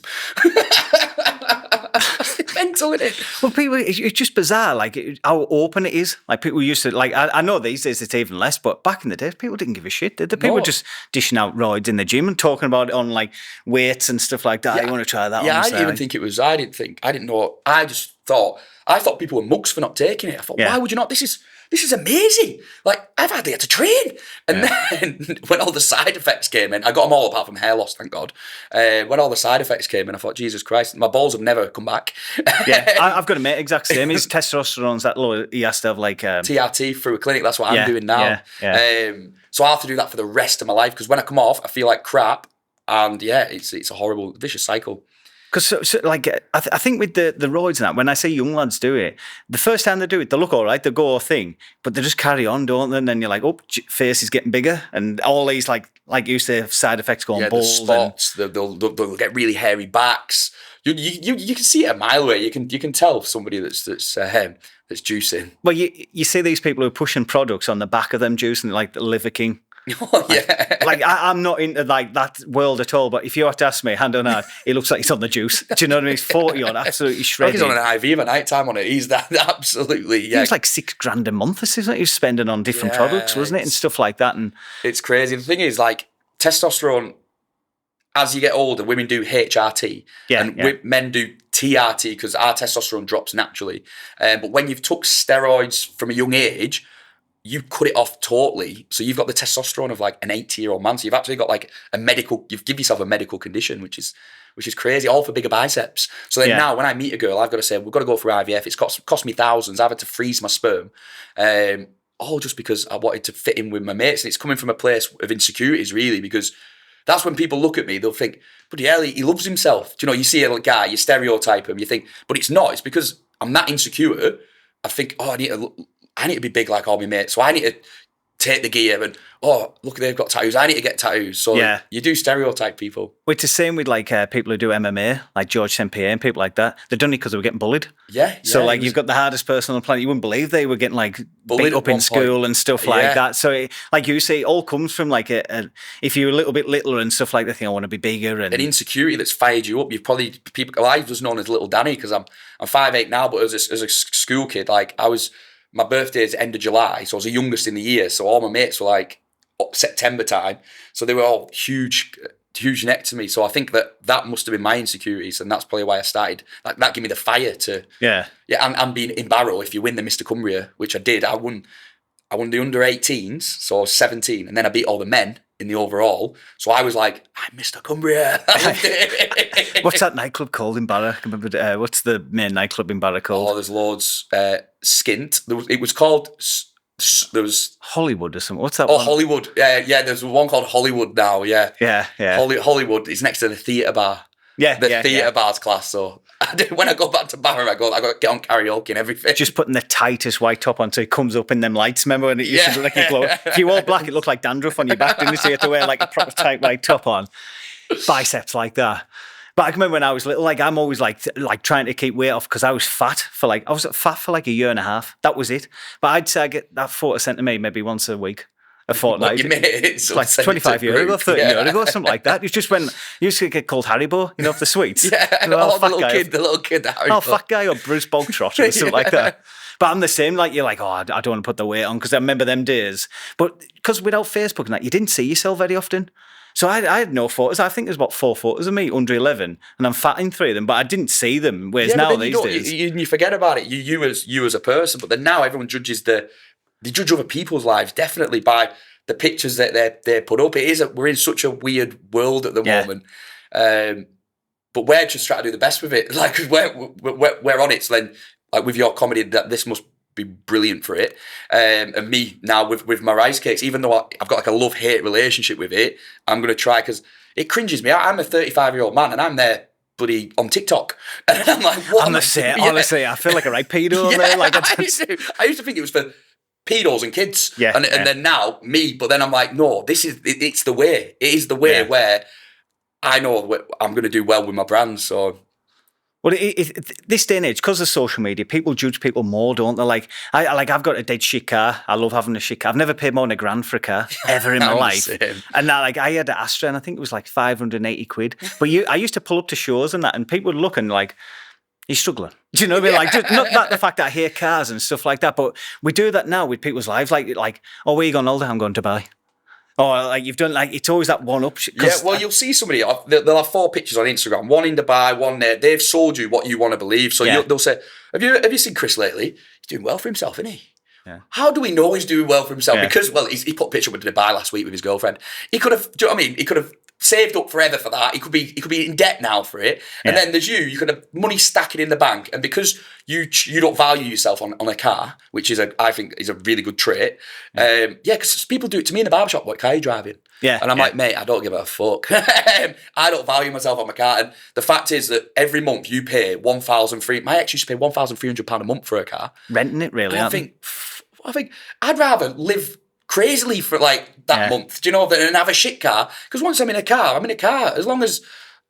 Mental, isn't it?
Well, people, it's just bizarre, like how open it is. Like people used to, like I know these days it's even less, but back in the day, people didn't give a shit. The people were just dishing out roids in the gym and talking about it on like weights and stuff like that.
Yeah.
You want to try that?
Yeah, I didn't even think it was. I didn't know. I just thought. I thought people were mugs for not taking it. I thought, why would you not? This is amazing. Like, I've hardly had to train. And then when all the side effects came in, I got them all apart from hair loss, thank God. When all the side effects came in, I thought, Jesus Christ, my balls have never come back.
I've got a mate, exact same. His testosterone's that low. He has to have like...
TRT through a clinic. That's what I'm doing now. So I have to do that for the rest of my life because when I come off, I feel like crap. And it's a horrible, vicious cycle.
Because, I think with the roids and that, when I say young lads do it, the first time they do it, they look all right, they go a thing, but they just carry on, don't they? And then you're like, face is getting bigger, and all these, like you say, side effects going bald.
The spots, they'll get really hairy backs. You can see it a mile away. You can tell somebody that's juicing.
Well, you see these people who are pushing products on the back of them juicing, like the Liver King.
Oh, yeah.
I'm not into like that world at all, but if you have to ask me, hand on heart, he looks like he's on the juice. Do you know what I mean? He's 40 on, absolutely shredded.
He's on an IV at night time on it. He's that absolutely. Yeah.
It was like $6,000 a month, isn't it? He was spending on different products, wasn't it, and stuff like that. And
it's crazy. The thing is, like testosterone, as you get older, women do HRT, and men do TRT because our testosterone drops naturally. But when you've took steroids from a young age, you cut it off totally. So you've got the testosterone of like an 80-year-old man. So you've actually got like you've given yourself a medical condition, which is crazy, all for bigger biceps. So then now when I meet a girl, I've got to say, we've got to go for IVF. It's cost me thousands. I've had to freeze my sperm. All just because I wanted to fit in with my mates. And it's coming from a place of insecurities, really, because that's when people look at me, they'll think, but yeah, he loves himself. Do you know, you see a guy, you stereotype him, you think, but it's not. It's because I'm that insecure. I think, I need to be big like all my mates. So I need to take the gear and, oh, look, they've got tattoos. I need to get tattoos. So you do stereotype people.
Well, it's the same with like people who do MMA, like George St. Pierre and people like that. They've done it because they were getting bullied. So like you've got the hardest person on the planet. You wouldn't believe they were getting like bullied beat up in school and stuff like that. So like you say, it all comes from like if you're a little bit littler and stuff like that, think I want to be bigger. And
an insecurity that's fired you up. You've probably, people, I was known as Little Danny because I'm 5'8" now, but as a school kid, like my birthday is end of July, so I was the youngest in the year. So all my mates were like up September time. So they were all huge next to me. So I think that must have been my insecurities, and that's probably why I started. Like that gave me the fire to and being in Barrow. If you win the Mr. Cumbria, which I did, I won the under 18s, so I was 17, and then I beat all the men in the overall. So I was like, I'm Mr. Cumbria.
What's that nightclub called in Barrow? What's the main nightclub in Barrow called?
Oh, there's loads. Skint. It was called. There was
Hollywood or something. What's that? One?
Hollywood. Yeah. There's one called Hollywood now. Yeah. Hollywood is next to the theatre bar. The theatre bar's class. So when I go back to Barrow, I got to get on karaoke and everything.
Just putting the tightest white top on so it comes up in them lights. Remember when it used to look like a glow? If you wore black, it looked like dandruff on your back, didn't it? So you had to wear like a proper tight white top on. Biceps like that. But I can remember when I was little, like I'm always like trying to keep weight off because I was fat for like a year and a half. That was it. But I'd say I get that 40 sent to me maybe once a week, a fortnight.
What, you made it
like 25 years ago, 30 years ago, something like that. It's just when you used to get called Haribo, you know, for the sweets.
The little kid, the Haribo.
Oh, fat guy or Bruce Bogtrot or something like that. But I'm the same, like you're like, oh, I don't want to put the weight on because I remember them days. But because without Facebook and that, you didn't see yourself very often. So I had no photos. I think there's about 4 photos of me under 11, and I'm fat in 3 of them, but I didn't see them. Whereas now these days,
you forget about it. You as a person, but then now everyone judges they judge other people's lives definitely by the pictures that they put up. We're in such a weird world at the moment, but we're just trying to do the best with it. Like we're on it. So then, like with your comedy, that this must be brilliant for it, and me now with my rice cakes, even though I've got like a love-hate relationship with it, I'm going to try because it cringes me. I'm a 35-year-old man and I'm there bloody on TikTok, and I'm like, what?
I'm the same. Honestly, I feel like a right pedo there. Like
I used to think it was for pedos and kids, and then now me, but then I'm like, no, it's the way. It is the way where I know I'm going to do well with my brand. So.
Well, this day and age, because of social media, people judge people more, don't they? Like, I've got a dead shit car. I love having a shit car. I've never paid more than £1,000 for a car ever in my life. And now, like, I had an Astra, and I think it was like 580 quid. But I used to pull up to shows and that, and people would look and like, he's struggling. Do you know what I mean? Like, not that the fact that I hate cars and stuff like that, but we do that now with people's lives. Like, oh, where you going holiday? I'm going to Dubai. Or like you've done, like it's always that one up.
Well, you'll see somebody. They'll have 4 pictures on Instagram. One in Dubai, one there. They've sold you what you want to believe. So they'll say, "Have you seen Chris lately? He's doing well for himself, isn't he?" Yeah. How do we know he's doing well for himself? Yeah. Because he put a picture with Dubai last week with his girlfriend. He could have. Do you know what I mean? He could have saved up forever for that. He could be in debt now for it. And then there's you could have money stacking in the bank. And because you don't value yourself on a car, which is I think is a really good trait. Because people do it to me in the barbershop. What car are you driving? Yeah. And I'm like, mate, I don't give a fuck. I don't value myself on my car. And the fact is that every month you pay $1,300. My ex used to pay £1,300 a month for a car.
Renting it, really.
I think I'd rather live crazily for like that month, do you know, than have a shit car. Because once I'm in a car. As long as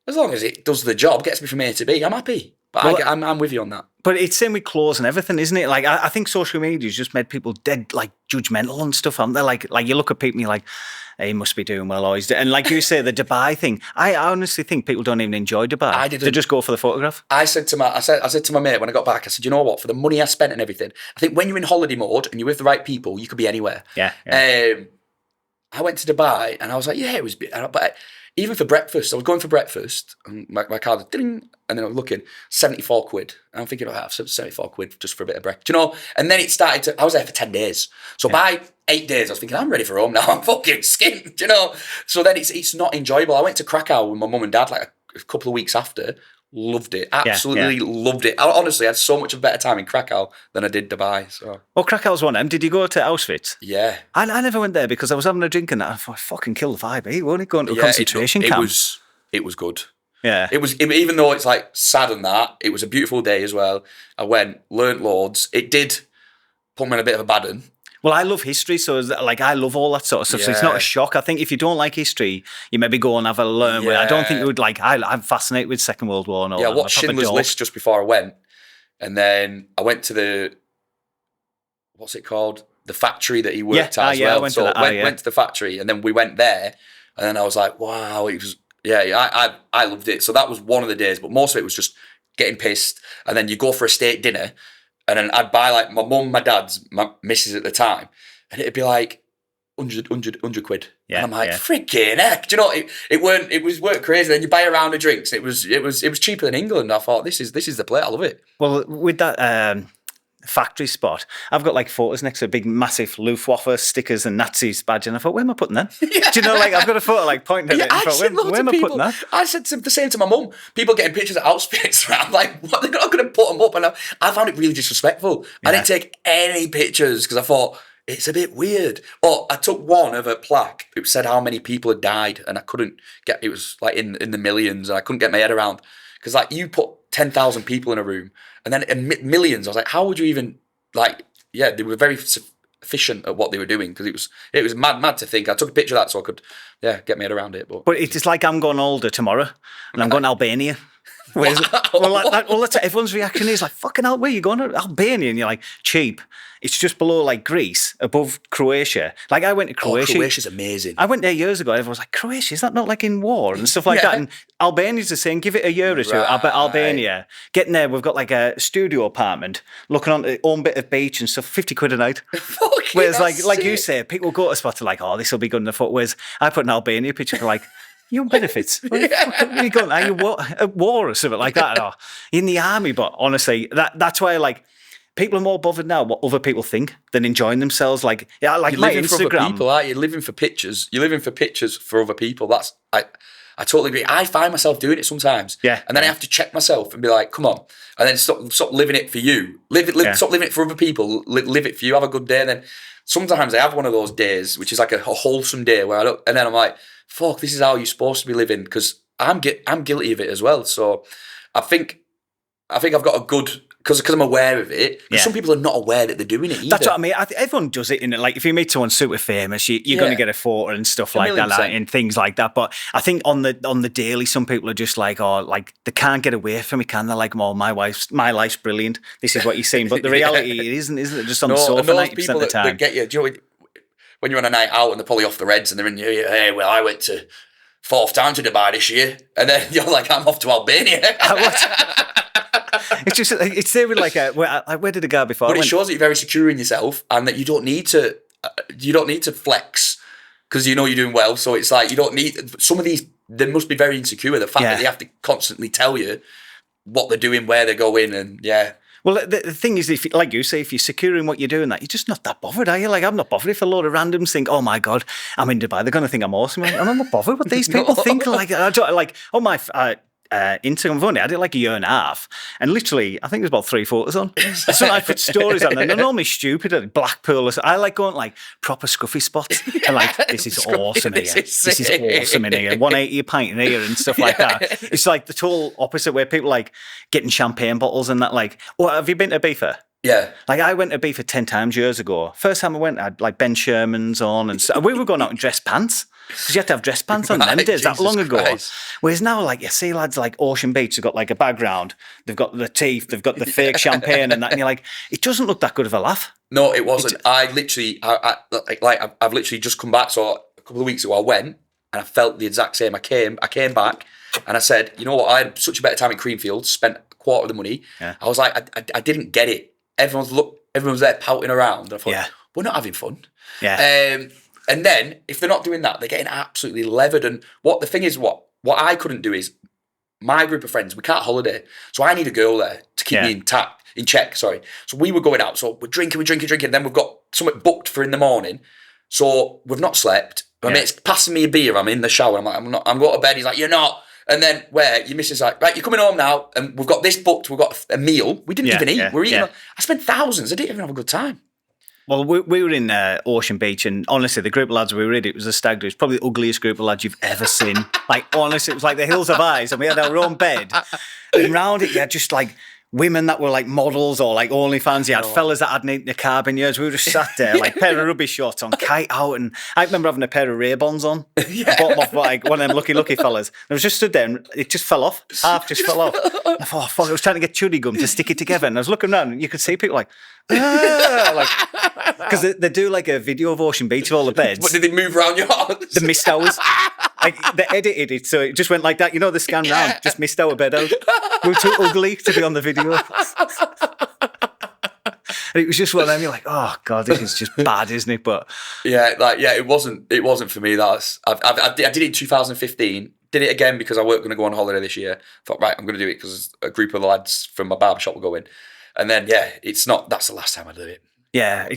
it does the job, gets me from A to B, I'm happy. But I'm with you on that.
But it's same with clothes and everything, isn't it? Like I think social media's just made people dead like judgmental and stuff, haven't they? Like you look at people and you're like, hey, he must be doing well, or he's and like you say, the Dubai thing. I honestly think people don't even enjoy Dubai. I didn't. They just go for the photograph.
I said to my mate when I got back, I said, you know what? For the money I spent and everything, I think when you're in holiday mode and you're with the right people, you could be anywhere.
Yeah.
I went to Dubai and I was like, yeah, it was. But even for breakfast, I was going for breakfast and my card was ding, and then I was looking, 74 quid. And I'm thinking, oh, I have 74 quid just for a bit of breakfast. You know? And then it started to, I was there for 10 days. So by 8 days, I was thinking, I'm ready for home now. I'm fucking skint, you know? So then it's not enjoyable. I went to Krakow with my mum and dad like a couple of weeks after. Loved it. Absolutely loved it. I honestly had so much of a better time in Krakow than I did Dubai. So.
Well, Krakow's one of them. Did you go to Auschwitz?
Yeah.
I never went there because I was having a drink and I thought, fucking kill the vibe, eh? We're only going to a concentration camp.
It was good.
Yeah.
It was, even though it's like sad and that, it was a beautiful day as well. I went, learnt loads. It did put me in a bit of a bad one.
Well, I love history, so like I love all that sort of stuff. So it's not a shock. I think if you don't like history, you maybe go and have a learn. I don't think you would like. I'm fascinated with Second World War and all that.
I watched Schindler's List just before I went, and then I went to what's it called? The factory that he worked at as well. I went to the factory, and then we went there, and then I was like, wow, it was I loved it. So that was one of the days, but most of it was just getting pissed, and then you go for a steak dinner. And then I'd buy like my mum, my dad's, my missus at the time, and it'd be like 100 quid. Yeah, and I'm like, freaking heck. Do you know, it weren't crazy. Then you buy a round of drinks. It was cheaper than England. I thought this is the play. I love it.
Well, with that factory spot, I've got like photos next to a big massive Luftwaffe stickers and Nazis badge, and I thought, where am I putting them? Do you know, like I've got a photo like pointing at it, and I thought, where am I putting that?
I said the same to my mum. People getting pictures of Auschwitz, I'm like, what? They're not going to put them up, and I found it really disrespectful. I didn't take any pictures because I thought it's a bit weird. But I took one of a plaque. It said how many people had died, and I couldn't get. It was like in the millions, and I couldn't get my head around because like you put 10,000 people in a room. And then in millions, I was like, how would you even, like, they were very efficient at what they were doing because it was mad to think. I took a picture of that so I could, get my head around it. But
it's like I'm going older tomorrow and I'm going to Albania. That's everyone's reaction is like, fucking hell, where are you going to Albania? And you're like, cheap. It's just below like Greece, above Croatia. Like I went to Croatia.
Croatia's amazing.
I went there years ago. Everyone was like, Croatia, is that not like in war and stuff like that? And Albania's the same. Give it a year or two. I bet Albania. Getting there, we've got like a studio apartment, looking on the own bit of beach and stuff, 50 quid a night. Whereas like you say, people go to spots like, oh, this will be good enough. Whereas I put an Albania picture for like, your benefits. Where are you going? Are you at war or something like that? Or in the army? But honestly, that's why like people are more bothered now what other people think than enjoying themselves. Like
you're
my
living
Instagram.
For other people, aren't you? You're living for pictures. You're living for pictures for other people. I totally agree. I find myself doing it sometimes.
Yeah.
And then I have to check myself and be like, come on. And then stop living it for you. Stop living it for other people. Live it for you. Have a good day. And then sometimes I have one of those days, which is like a wholesome day where and then I'm like, fuck, this is how you're supposed to be living because I'm guilty of it as well. So I think I've got a good because I'm aware of it. Because some people are not aware that they're doing it either.
That's what I mean. Everyone does it. Like if you meet someone super famous, you're going to get a photo and stuff like that, and things like that. But I think on the daily, some people are just like, oh, like they can't get away from it, can they? Like, oh, my life's brilliant. This is what you're saying. But the reality, it isn't it? Just on the sofa 90% of the time.
That get you. Do you know, when you're on a night out and they're probably off the Reds and they're in, hey, well, I went to 4th time to Dubai this year. And then you're like, I'm off to Albania.
It's there with like where did it go before?
But it shows that you're very secure in yourself and that you don't need to flex because you know you're doing well. So it's like you don't need some of these. They must be very insecure. The fact that they have to constantly tell you what they're doing, where they're going, and
Well, the thing is, if like you say, if you're secure in what you're doing, that you're just not that bothered, are you? Like, I'm not bothered if a load of randoms think, "Oh my god, I'm in Dubai." They're going to think I'm awesome, and I'm not bothered what these people think. Like, on my Instagram, I did like a year and a half, and literally, I think there's about 3 photos on. So I put stories on, and they're normally stupid at Blackpool. Or so. I like going like proper scruffy spots, and like this is awesome here. This is awesome in here. 180 a pint in here and stuff like that. It's like the total opposite where people like getting champagne bottles and that. Like, oh, have you been to Ibiza?
Yeah.
Like I went to Ibiza 10 times years ago. First time I went, I had like Ben Sherman's on, and so we were going out in dress pants. Because you have to have dress pants on them days, that long ago. Christ. Whereas now, like, you see lads like Ocean Beach have got like a background, they've got the teeth, they've got the fake champagne and that, and you're like, it doesn't look that good of a laugh.
No, it wasn't. I've literally just come back. So a couple of weeks ago, I went and I felt the exact same. I came back and I said, you know what? I had such a better time in Creamfield, spent a quarter of the money. Yeah. I was like, I didn't get it. Everyone's there pouting around. And I thought, we're not having fun.
Yeah.
And then, if they're not doing that, they're getting absolutely levered. And what I couldn't do is, my group of friends, we can't holiday. So I need a girl there to keep me in check. So we were going out. So we're drinking. And then we've got something booked for in the morning. So we've not slept. My mate's passing me a beer. I'm in the shower. I'm like, I'm going to bed. He's like, you're not. And then your missus like, right, you're coming home now. And we've got this booked. We've got a meal. We didn't even eat. We're eating. I spent thousands. I didn't even have a good time.
Well, we were in Ocean Beach, and honestly, the group of lads we were in, it was a stag do. It's probably the ugliest group of lads you've ever seen. Like, honestly, it was like the Hills of Eyes, and we had our own bed. And round it, you had just like women that were like models or like OnlyFans. You had fellas that hadn't eaten a carb in years. We were just sat there, like pair of rugby shorts on, kite out, and I remember having a pair of Ray-Bons on. I bought them off like one of them lucky fellas. And I was just stood there and it just fell off. Half just fell off. I thought, oh fuck, I was trying to get chuddy gum to stick it together. And I was looking around and you could see people like, because they do like a video of Ocean Beach of all the beds.
But did they move around your house?
The missed hours. Like they edited it so it just went like that. You know, the scan round, just missed our bed out. We were too ugly to be on the video. And it was just one of them, you're like, oh God, this is just bad, isn't it? But
it wasn't for me. I did it in 2015. Did it again because I weren't going to go on holiday this year. Thought, right, I'm going to do it because a group of lads from my barbershop were going. And then, that's the last time I did it.
Yeah,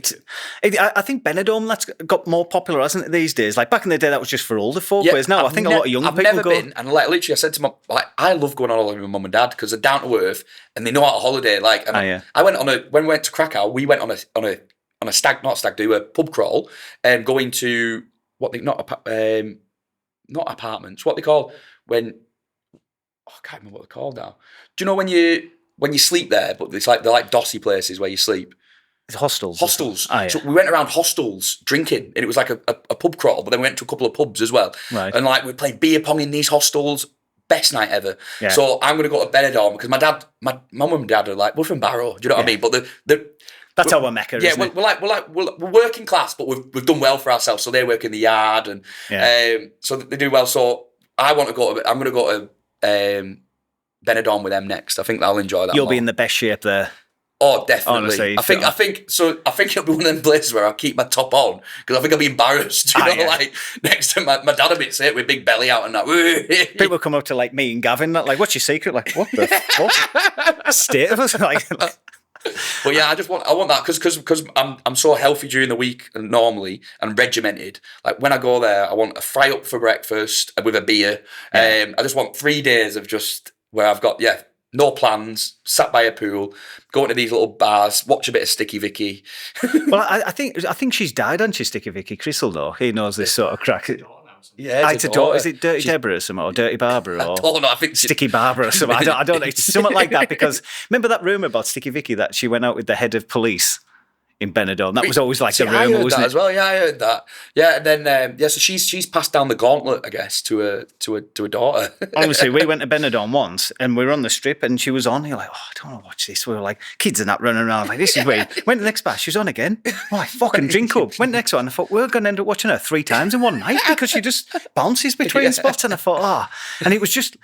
I think Benidorm, that's got more popular, hasn't it, these days? Like back in the day, that was just for older folk. Whereas now, I think a lot of young people go. I've never been,
and like literally, I said to I love going on holiday with my mum and dad because they're down to earth and they know how to holiday. Like, I went when we went to Krakow, we went on a pub crawl, and going to not apartments, what they call when I can't remember what they're called now. Do you know when you sleep there, but it's like they're like dossy places where you sleep.
Hostels.
Oh, yeah. So we went around hostels drinking, and it was like a pub crawl, but then we went to a couple of pubs as well.
Right.
And like we played beer pong in these hostels. Best night ever. Yeah. So I'm going to go to Benidorm because my mum and dad are like, we're from Barrow. Do you know what I mean? But
that's our Mecca, isn't it?
We're working class, but we've done well for ourselves. So they work in the yard, and so they do well. So I'm going to go to Benidorm with them next. I think I'll enjoy that.
You'll be in the best shape there.
Oh, definitely.
Honestly,
I think it'll be one of them places where I'll keep my top on because I think I'll be embarrassed. Like next to my dad will be sitting with big belly out and that.
People come up to like me and Gavin, like, "What's your secret?" Like, what the fuck? State of us, like.
But yeah, I want that because I'm so healthy during the week and normally and regimented. Like when I go there, I want a fry up for breakfast with a beer. I just want 3 days of just where I've got no plans, sat by a pool, going to these little bars, watch a bit of Sticky Vicky.
Well, I think she's died, hasn't she, Sticky Vicky Crystal, though? He knows this sort of crack.
Yeah,
it's a daughter. Is it Dirty Deborah or something, or Dirty Barbara? Or
I don't know, I think
Sticky Barbara or something. I don't know. It's something like that because remember that rumour about Sticky Vicky that she went out with the head of police in Benidorm? That was always like a rumour, wasn't it?
As well. Yeah, I heard that. Yeah, and then so she's passed down the gauntlet, I guess, to a daughter.
Honestly, we went to Benidorm once and we were on the strip and she was on. You're like, oh, I don't want to watch this. We were like, kids are not running around like this is weird. Went to the next bar, she was on again. I'm like, fucking drink up. Went to the next one. I thought we're going to end up watching her 3 times in one night because she just bounces between spots. And I thought, and it was just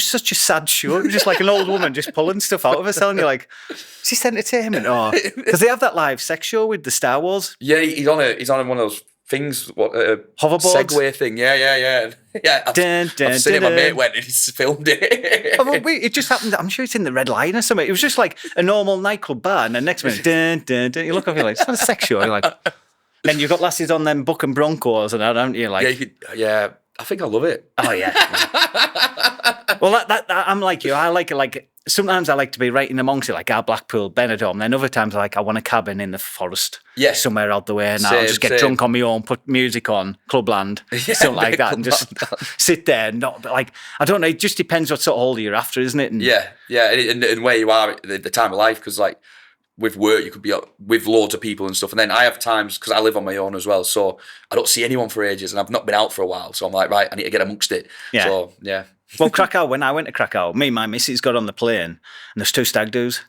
such a sad show. It was just like an old woman just pulling stuff out of herself. And you're like, is this entertainment? Or because they have that live sex show with the Star Wars.
Yeah, he's on one of those things,
hoverboards,
Segway thing. Yeah. I've seen it. My mate went and he's filmed it.
It just happened. I'm sure it's in the Red Line or something. It was just like a normal nightclub bar, and then next minute, you look up, you're like, it's not a sex show. You're like, then you've got lasses on them Buck and Broncos and that, haven't you? Like,
yeah. I think I love it.
Oh yeah. Well, that I'm like you. I like it. Like sometimes I like to be right in amongst it, like our Blackpool, Benidorm. Then other times I want a cabin in the forest, somewhere out the way, and I'll just get drunk on my own, put music on, Clubland, something like that, and just sit there. And not like I don't know. It just depends what sort of holiday you're after, isn't it? And
and where you are at the time of life, because like. With work, you could be with loads of people and stuff. And then I have times, because I live on my own as well, so I don't see anyone for ages and I've not been out for a while. So I'm like, right, I need to get amongst it. Yeah. So, yeah.
Well, Krakow, when I went to Krakow, me and my missus got on the plane and there's 2 stag doos,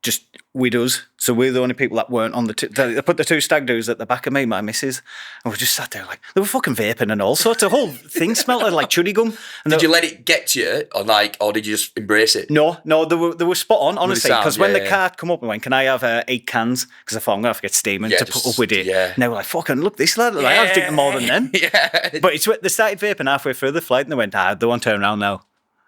just widows. So we're the only people that weren't on they put the 2 stag doos at the back of me, my missus, and we just sat there like, they were fucking vaping and all sorts. The whole thing smelled like chewing gum. And
did you let it get to you or did you just embrace it?
No, they were spot on, honestly, because when the cart come up and went, can I have 8 cans? Because I thought I'm going to have to get steaming to put up with it. Yeah. And they were like, fucking look, this lad, like, I was drinking more than them. But they started vaping halfway through the flight and they went, they won't turn around now.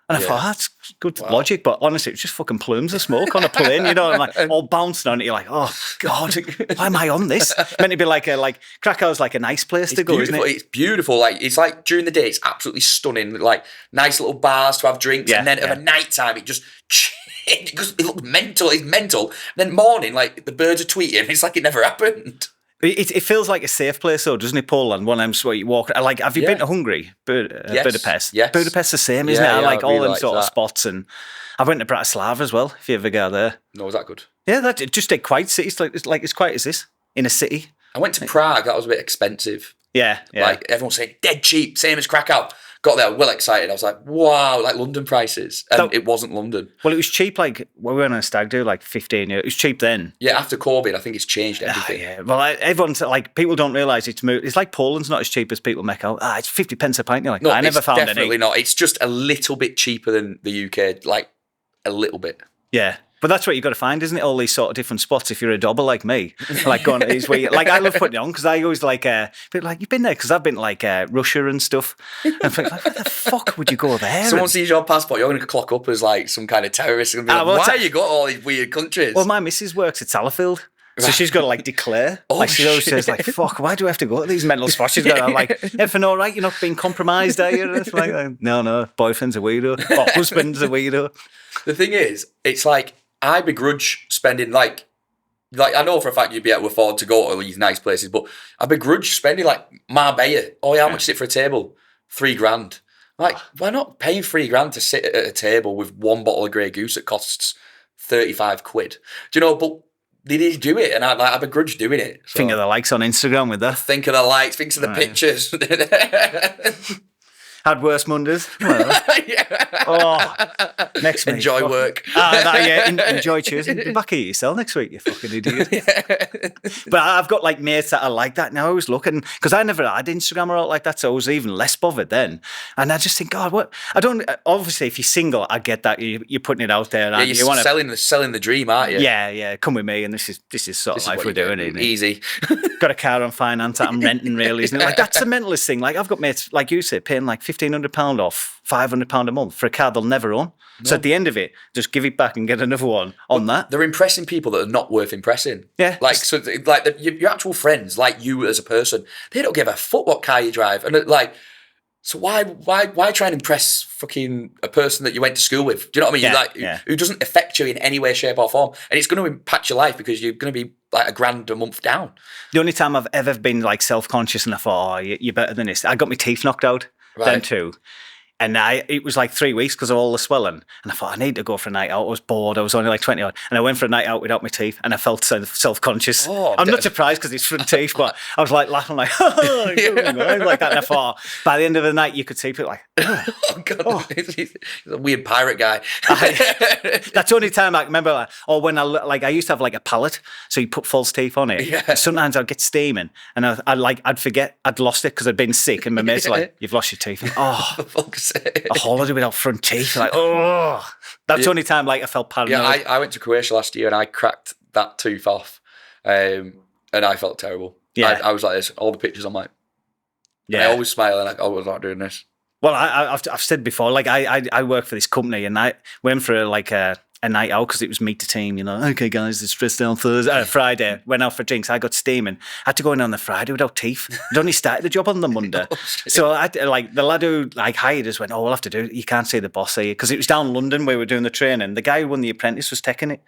And I thought, that's good logic, but honestly, it's just fucking plumes of smoke on a plane, you know, and like all bouncing on it. You're like, oh God, why am I on this? Meant to be like Krakow's like a nice place to go, isn't it?
It's beautiful. Like it's like during the day, it's absolutely stunning. Like nice little bars to have drinks, and then at night time, it just because it looks mental. It's mental. And then morning, like the birds are tweeting. It's like it never happened.
It feels like a safe place, though, doesn't it, Poland? One of them where you walk. Like, have you been to Hungary? Budapest?
Yes.
Budapest's the same, isn't it? I like all them sort of
that.
spots. And I went to Bratislava as well, if you ever go there.
No, was that good?
Yeah, that just a quiet city. It's like as quiet as this in a city.
I went to Prague. That was a bit expensive.
Yeah.
Like, everyone's saying, dead cheap, same as Krakow. Got there, well excited. I was like, wow, like London prices. And it wasn't London.
Well, it was cheap, like, when we went on a stag do, like 15 years. It was cheap then.
Yeah, after COVID, I think it's changed everything.
Yeah. Well, everyone's, like, people don't realise it's moved. It's like Poland's not as cheap as people make out. It's 50 pence a pint. You're like, no, I never found any.
Definitely not. It's just a little bit cheaper than the UK, like, a little bit.
Yeah. But that's what you've got to find, isn't it? All these sort of different spots. If you're a dobber like me, like going to these where you, like I love putting it on because I always like, but like you've been there because I've been to, like Russia and stuff. And I'm like, where the fuck would you go there?
Someone sees your passport, you're going to clock up as like some kind of terrorist and be like, why you got all these weird countries?
Well, my missus works at Sallerfield. So she's got to like declare. Like she always says like, fuck, why do I have to go to these mental spots? She's got like, everything all right? You're not being compromised, are you? And it's like, no, boyfriend's a weirdo. Or husband's a weirdo.
The thing is, it's like, I begrudge spending like I know for a fact you'd be able to afford to go to these nice places, but I begrudge spending like Marbella. Oh yeah, how much is it for a table? $3,000. Like, why not paying $3,000 to sit at a table with one bottle of Grey Goose that costs 35 quid? Do you know? But they did do it, and I begrudge doing it. So.
Think of the likes on Instagram with that.
Think of the likes. Think of the pictures.
Had worse Mondays. Well, oh, next week.
Enjoy work.
Enjoy Tuesday. Be back at yourself next week, you fucking idiot. But I've got like mates that are like that now. I was looking, because I never had Instagram or like that, so I was even less bothered then. And I just think, God, what? I don't, obviously, if you're single, I get that. You're putting it out there.
Yeah, you're selling the dream, aren't you?
Yeah. Come with me, and this is sort of life we're doing. Isn't it?
Easy.
Got a car on finance that I'm renting, really, isn't it? Like, that's the mentalist thing. Like, I've got mates, like you say, paying like £1,500 off, £500 a month for a car they'll never own. No. So at the end of it, just give it back and get another one on that.
They're impressing people that are not worth impressing.
Yeah.
Like, so like your actual friends, like you as a person, they don't give a fuck what car you drive. And like, so why try and impress fucking a person that you went to school with? Do you know what I mean? Who doesn't affect you in any way, shape or form. And it's going to impact your life because you're going to be like $1,000 a month down.
The only time I've ever been like self-conscious and I thought, oh, you're better than this. I got my teeth knocked out then too. And it was like 3 weeks because of all the swelling. And I thought, I need to go for a night out. I was bored. I was only like 20 odd. And I went for a night out without my teeth and I felt self-conscious. I'm not surprised because it's front teeth, but I was like laughing like, oh, like that. And I thought, by the end of the night, you could see people like,
oh, God. He's a weird pirate guy.
That's the only time I remember, when I used to have like a palate. So you put false teeth on it. Yeah. Sometimes I'd get steaming and I'd forget I'd lost it because I'd been sick. And my mates were like, you've lost your teeth. And, a holiday without front teeth, like that's the only time like I felt paranoid.
Yeah, I went to Croatia last year and I cracked that tooth off, and I felt terrible. Yeah, I was like this. All the pictures, I'm like, I always smile and I was not doing this.
Well, I've said before, like I work for this company and I went for a night out because it was meet the team, you know. Okay, guys, it's stressed down Friday. Went out for drinks. I got steaming. I had to go in on the Friday without teeth. I'd only started the job on the Monday. So the lad who hired us went, we'll have to do it. You can't see the boss here because it was down London where we were doing the training. The guy who won the apprentice was taking it.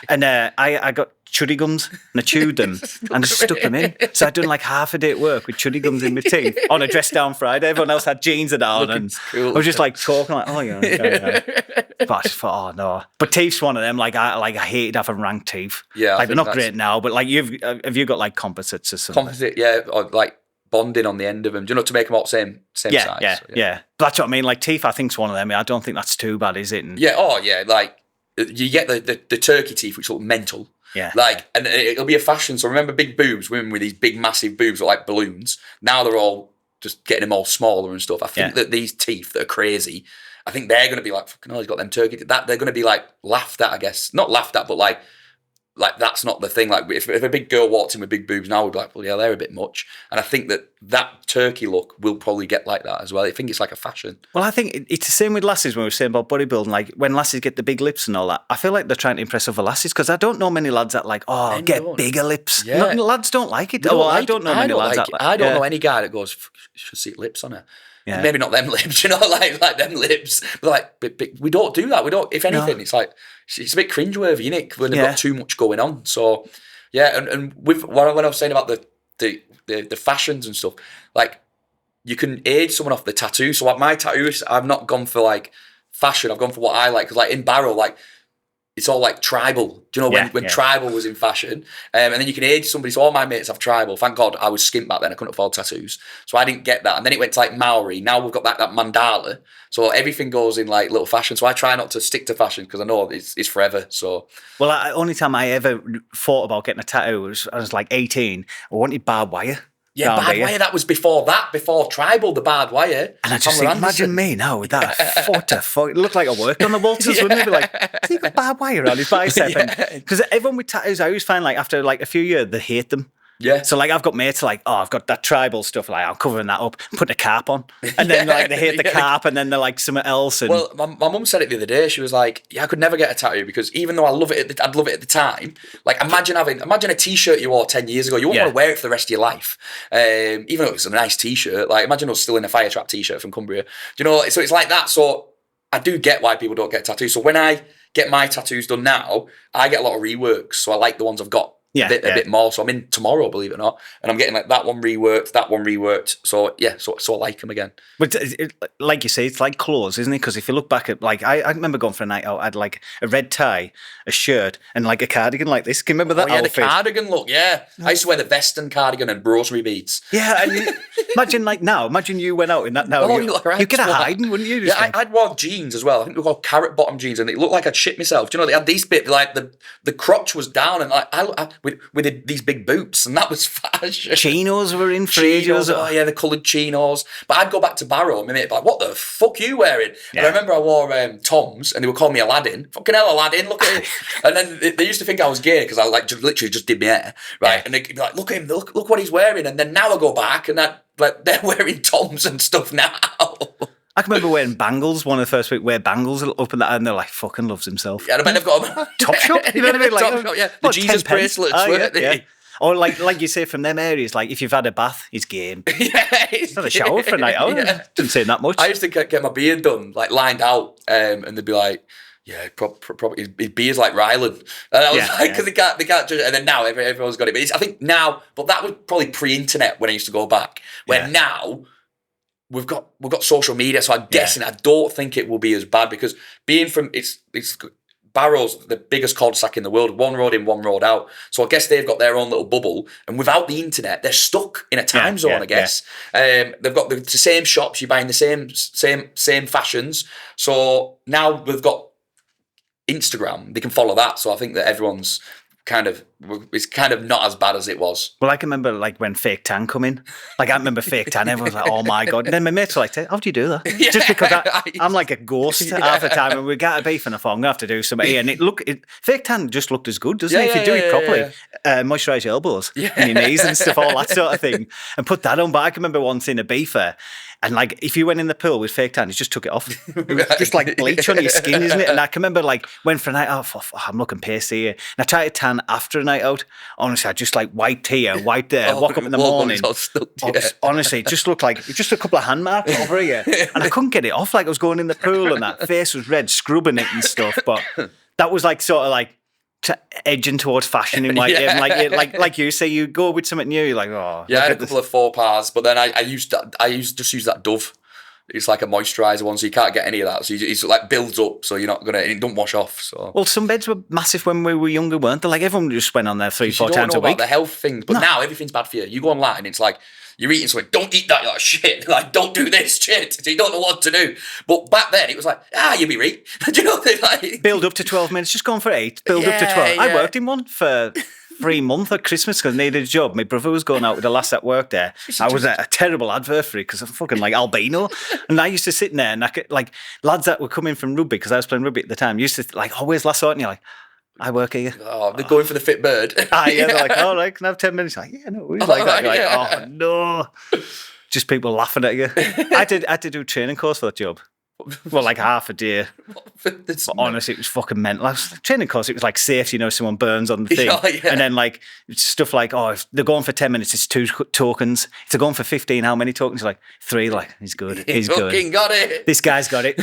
And I got chuddy gums and I chewed them and just stuck them in. So I'd done like half a day at work with chuddy gums in my teeth on a dress down Friday. Everyone else had jeans on and cool. I was just like talking like, but I just thought, oh no. But teeth's one of them. Like I hated having rank teeth. Yeah, like they're not great now. But like have you got like composites or something?
Composite, yeah, or like bonding on the end of them. Do you know, to make them all same size?
Yeah. That's what I mean. Like teeth, I think's one of them. I don't think that's too bad, is it? And
like you get the turkey teeth, which look mental.
Yeah.
Like, and it'll be a fashion. So remember big boobs, women with these big, massive boobs are like balloons. Now they're all just getting them all smaller and stuff. I think that these teeth that are crazy, I think they're going to be like, fucking hell, he's got them turkey teeth. That they're going to be like laughed at, I guess. Not laughed at, but like that's not the thing. Like if a big girl walked in with big boobs now, we'd be like, well, yeah, they're a bit much. And I think that turkey look will probably get like that as well. I think it's like a fashion.
Well, I think it's the same with lasses when we were saying about bodybuilding. Like when lasses get the big lips and all that, I feel like they're trying to impress other lasses because I don't know many lads that like, get bigger lips. Yeah. No, lads don't like it. I don't know many lads that like it.
I don't know any guy that goes, should see lips on her. Yeah. Maybe not them lips, you know, like them lips. But we don't do that. We don't. If anything, it's like it's a bit cringeworthy, isn't it? When they've got too much going on. So yeah, and with when I was saying about the fashions and stuff. Like, you can age someone off the tattoo. So like my tattoos, I've not gone for like fashion. I've gone for what I like. Because like in Barrow, like it's all like tribal. Do you know when tribal was in fashion? And then you can age somebody. So all my mates have tribal. Thank God I was skint back then. I couldn't afford tattoos. So I didn't get that. And then it went to like Maori. Now we've got that mandala. So everything goes in like little fashion. So I try not to stick to fashion because I know it's forever. So
only time I ever thought about getting a tattoo was I was like 18. I wanted barbed wire.
Yeah, barbed wire, that was before tribal, the barbed wire.
And I just think, imagine me now with that it looked like I worked on the Walters, wouldn't it? Be like, has he got barbed wire on his bicep? Because everyone with tattoos, I always find like after like a few years, they hate them.
Yeah.
So like I've got mates like, I've got that tribal stuff, like I'm covering that up, putting a carp on. And then like they hate the carp and then they're like something else. And
well, my mum said it the other day. She was like, I could never get a tattoo because even though I'd love it at the time, like imagine a t-shirt you wore 10 years ago, you wouldn't want to wear it for the rest of your life. Even though it's a nice t-shirt, like imagine us still in a fire trap t-shirt from Cumbria. Do you know, so it's like that. So I do get why people don't get tattoos. So when I get my tattoos done now, I get a lot of reworks. So I like the ones I've got. A bit more. So I'm in tomorrow, believe it or not, and I'm getting like that one reworked. So yeah, so I like them again.
But like you say, it's like clothes, isn't it? Because if you look back at like I remember going for a night out, I had like a red tie, a shirt, and like a cardigan like this. Can you remember that?
Yeah,
outfit?
The cardigan look. Yeah, I used to wear the vest and cardigan and rosary beads.
Yeah, and imagine you went out in that now.
Oh, you
get a hiding, wouldn't you?
Yeah, I'd worn jeans as well. I think they were called carrot bottom jeans, and it looked like I'd shit myself. Do you know, they had these bits like the crotch was down, and like I with these big boots, and that was fashion.
Chinos were in for ages.
Oh yeah, the coloured chinos. But I'd go back to Barrow, and my mate would be like, "What the fuck are you wearing?" Yeah. And I remember I wore Toms, and they would call me Aladdin. Fucking hell, Aladdin! Look at it. And then they used to think I was gay because I like literally just did my hair, right? Yeah. And they'd be like, "Look at him! Look what he's wearing." And then now I go back, and they're wearing Toms and stuff now.
I can remember wearing bangles. One of the first week wear bangles up in that, and they're like, fucking loves himself.
Yeah, I bet they've got them.
Top shop, you know what I mean? Like,
Top shop, yeah. The Jesus bracelets, weren't they?
Yeah. Or like you say from them areas, like if you've had a bath, it's game.
Yeah,
it's not a shower for a night out. Yeah. Didn't say that much.
I used to get my beard done, like lined out, and they'd be like, yeah, probably his beard's like Ryland. And I was like, because they can't judge it. And then now everyone's got it. But I think now, but that was probably pre-internet when I used to go back. Where now we've got social media, so I'm guessing I don't think it will be as bad because being from it's Barrow's the biggest cul-de-sac in the world, one road in, one road out. So I guess they've got their own little bubble, and without the internet, they're stuck in a time zone. I guess they've got the same shops, you're buying the same fashions. So now we've got Instagram, they can follow that. So I think that everyone's it's kind of not as bad as it was.
Well, I can remember like when fake tan come in. Like I remember fake tan, everyone's like, oh my God. And then my mates were like, how do you do that? Yeah, just because I'm like a ghost half the time and we got a beef and I thought I'm going to have to do something here. And fake tan just looked as good, doesn't it? If you do it properly, moisturise your elbows and your knees and stuff, all that sort of thing. And put that on. But I can remember once in a beefer, and like if you went in the pool with fake tan, you just took it off. It was just like bleach on your skin, isn't it? And I can remember like went for a night out, I'm looking pasty here. And I tried to tan after a night out. Honestly, I just like wiped here, wiped there, woke up in the morning. Honestly, it just looked like just a couple of hand marks over here. And I couldn't get it off. Like I was going in the pool and that face was red, scrubbing it and stuff. But that was like sort of like edging towards fashion in like you say, you go with something new, you're like, oh.
Yeah, I had a couple of faux pas, but then I used just use that Dove. It's like a moisturiser one, so you can't get any of that. So it's like builds up, so you're not gonna. It don't wash off. So
well, some beds were massive when we were younger, weren't they? Like everyone just went on there 3-4 times a week. You don't know about
the health things, but now everything's bad for you. You go online, and it's like you're eating something. Don't eat that. You're like shit. Like don't do this shit. So you don't know what to do. But back then it was like you'll be right. Do you know what like
build up to 12 minutes? Just going for 8. Build up to 12. I worked in one for 3 months at Christmas because I needed a job. My brother was going out with the lass that worked there. I was a terrible advert for it because I'm fucking like albino. And I used to sit in there and I could, like lads that were coming from rugby because I was playing rugby at the time used to like, oh, where's lass out? And you're like, I work here.
Oh, they're going for the fit bird.
Yeah, they're like, all right, can I have 10 minutes? Like, yeah, no, like that. You're like, oh no. Just people laughing at you. I had to do a training course for that job. Well, like half a day. But honestly, it was fucking mental. Training course, it was like safety, someone burns on the thing. And then like stuff like, if they're going for 10 minutes, it's 2 tokens. If they're going for 15, how many tokens? Like 3, like, he's good. He's good.
Fucking got it.
This guy's got it.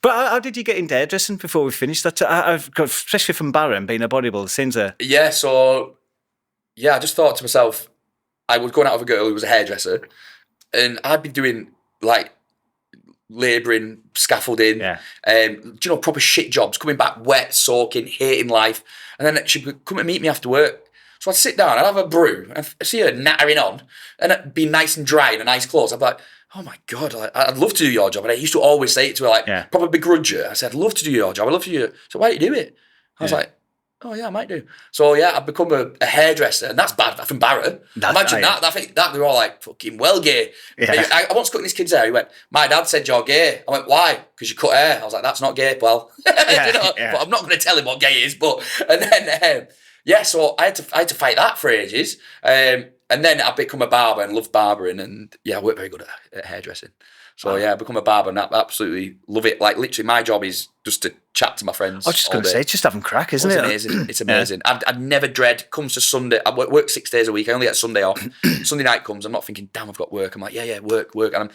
But how did you get into hairdressing before we finished? That I've got, especially from Barron, being a bodybuilder, since
Yeah, so yeah, I just thought to myself, I was going out with a girl who was a hairdresser, and I'd be doing like labouring, scaffolding, proper shit jobs, coming back wet, soaking, hating life. And then she'd come and meet me after work. So I'd sit down, I'd have a brew, and I'd see her nattering on, and it'd be nice and dry in a nice clothes. I'd be like, oh my God, I'd love to do your job. And I used to always say it to her, probably begrudge her. I said, I'd love to do your job. I'd love to do it. So why don't you do it? I was like, oh yeah, I might do. So yeah, I've become a hairdresser, and that's bad. From Barra. Imagine that. I think that they were all like, fucking well gay. Yeah. I once cutting this kid's hair. He went, my dad said you're gay. I went, why? Because you cut hair. I was like, that's not gay. Well, but I'm not going to tell him what gay is. But and then so I had to fight that for ages. And then I become a barber and loved barbering, and I work very good at hairdressing. So I become a barber and I absolutely love it. Like literally, my job is just to chat to my friends.
I was just going to say, it's just having crack, isn't it?
It's amazing. It's amazing. I'd never dread. Comes to Sunday, I work 6 days a week. I only get Sunday off. Sunday night comes, I'm not thinking, damn, I've got work. I'm like, yeah, work. And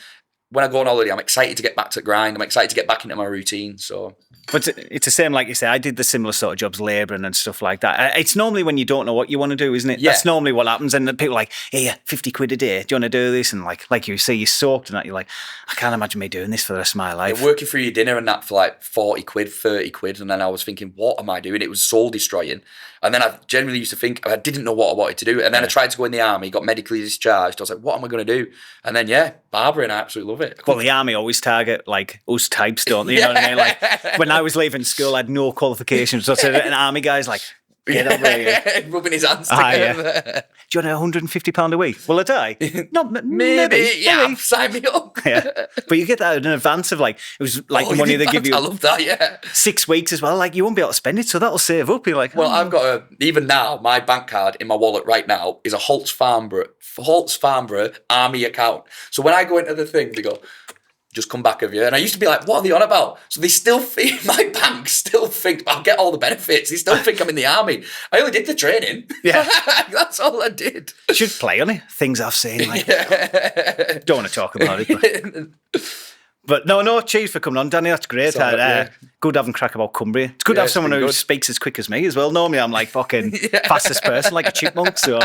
when I go on holiday, I'm excited to get back to the grind. I'm excited to get back into my routine. So.
But it's the same, like you say, I did the similar sort of jobs, labouring and stuff like that. It's normally when you don't know what you want to do, isn't it? Yeah. That's normally what happens. And people are like, hey, 50 quid a day, do you want to do this? And like you say, you're soaked and that, you're like, I can't imagine me doing this for the rest of my life.
Yeah, working for your dinner and that for like 40 quid, 30 quid. And then I was thinking, what am I doing? It was soul destroying. And then I generally used to think, I didn't know what I wanted to do. And then I tried to go in the army, got medically discharged. I was like, what am I going to do? And then, barbering, I absolutely love it.
Well, the army always target like us types, don't they? You know what I mean? Like when I was leaving school, I had no qualifications. So an army guy's like, get over here.
Rubbing his hands together.
Do you want £150 a week? Will I die? No,
maybe. Yeah, sign me up.
But you get that in advance of like, it was like the money they give you.
I love that,
6 weeks as well. Like you won't be able to spend it, so that'll save up. You're like,
well, I've got even now, my bank card in my wallet right now is a Holtz Farnborough army account. So when I go into the thing, they go, just come back of you. And I used to be like, what are they on about? So they still think, my bank still think, I'll get all the benefits. They still think I'm in the army. I only did the training. Yeah. That's all I did.
Should play on it. Things I've seen. Like, don't want to talk about it. But no, cheers for coming on, Danny. That's great. Good having crack about Cumbria. It's good to have someone who speaks as quick as me as well. Normally I'm like fucking fastest person, like a chipmunk. So,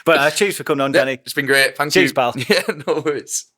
but cheers for coming on, Danny.
It's been great. Thank you.
Cheers, pal.
Yeah, no worries.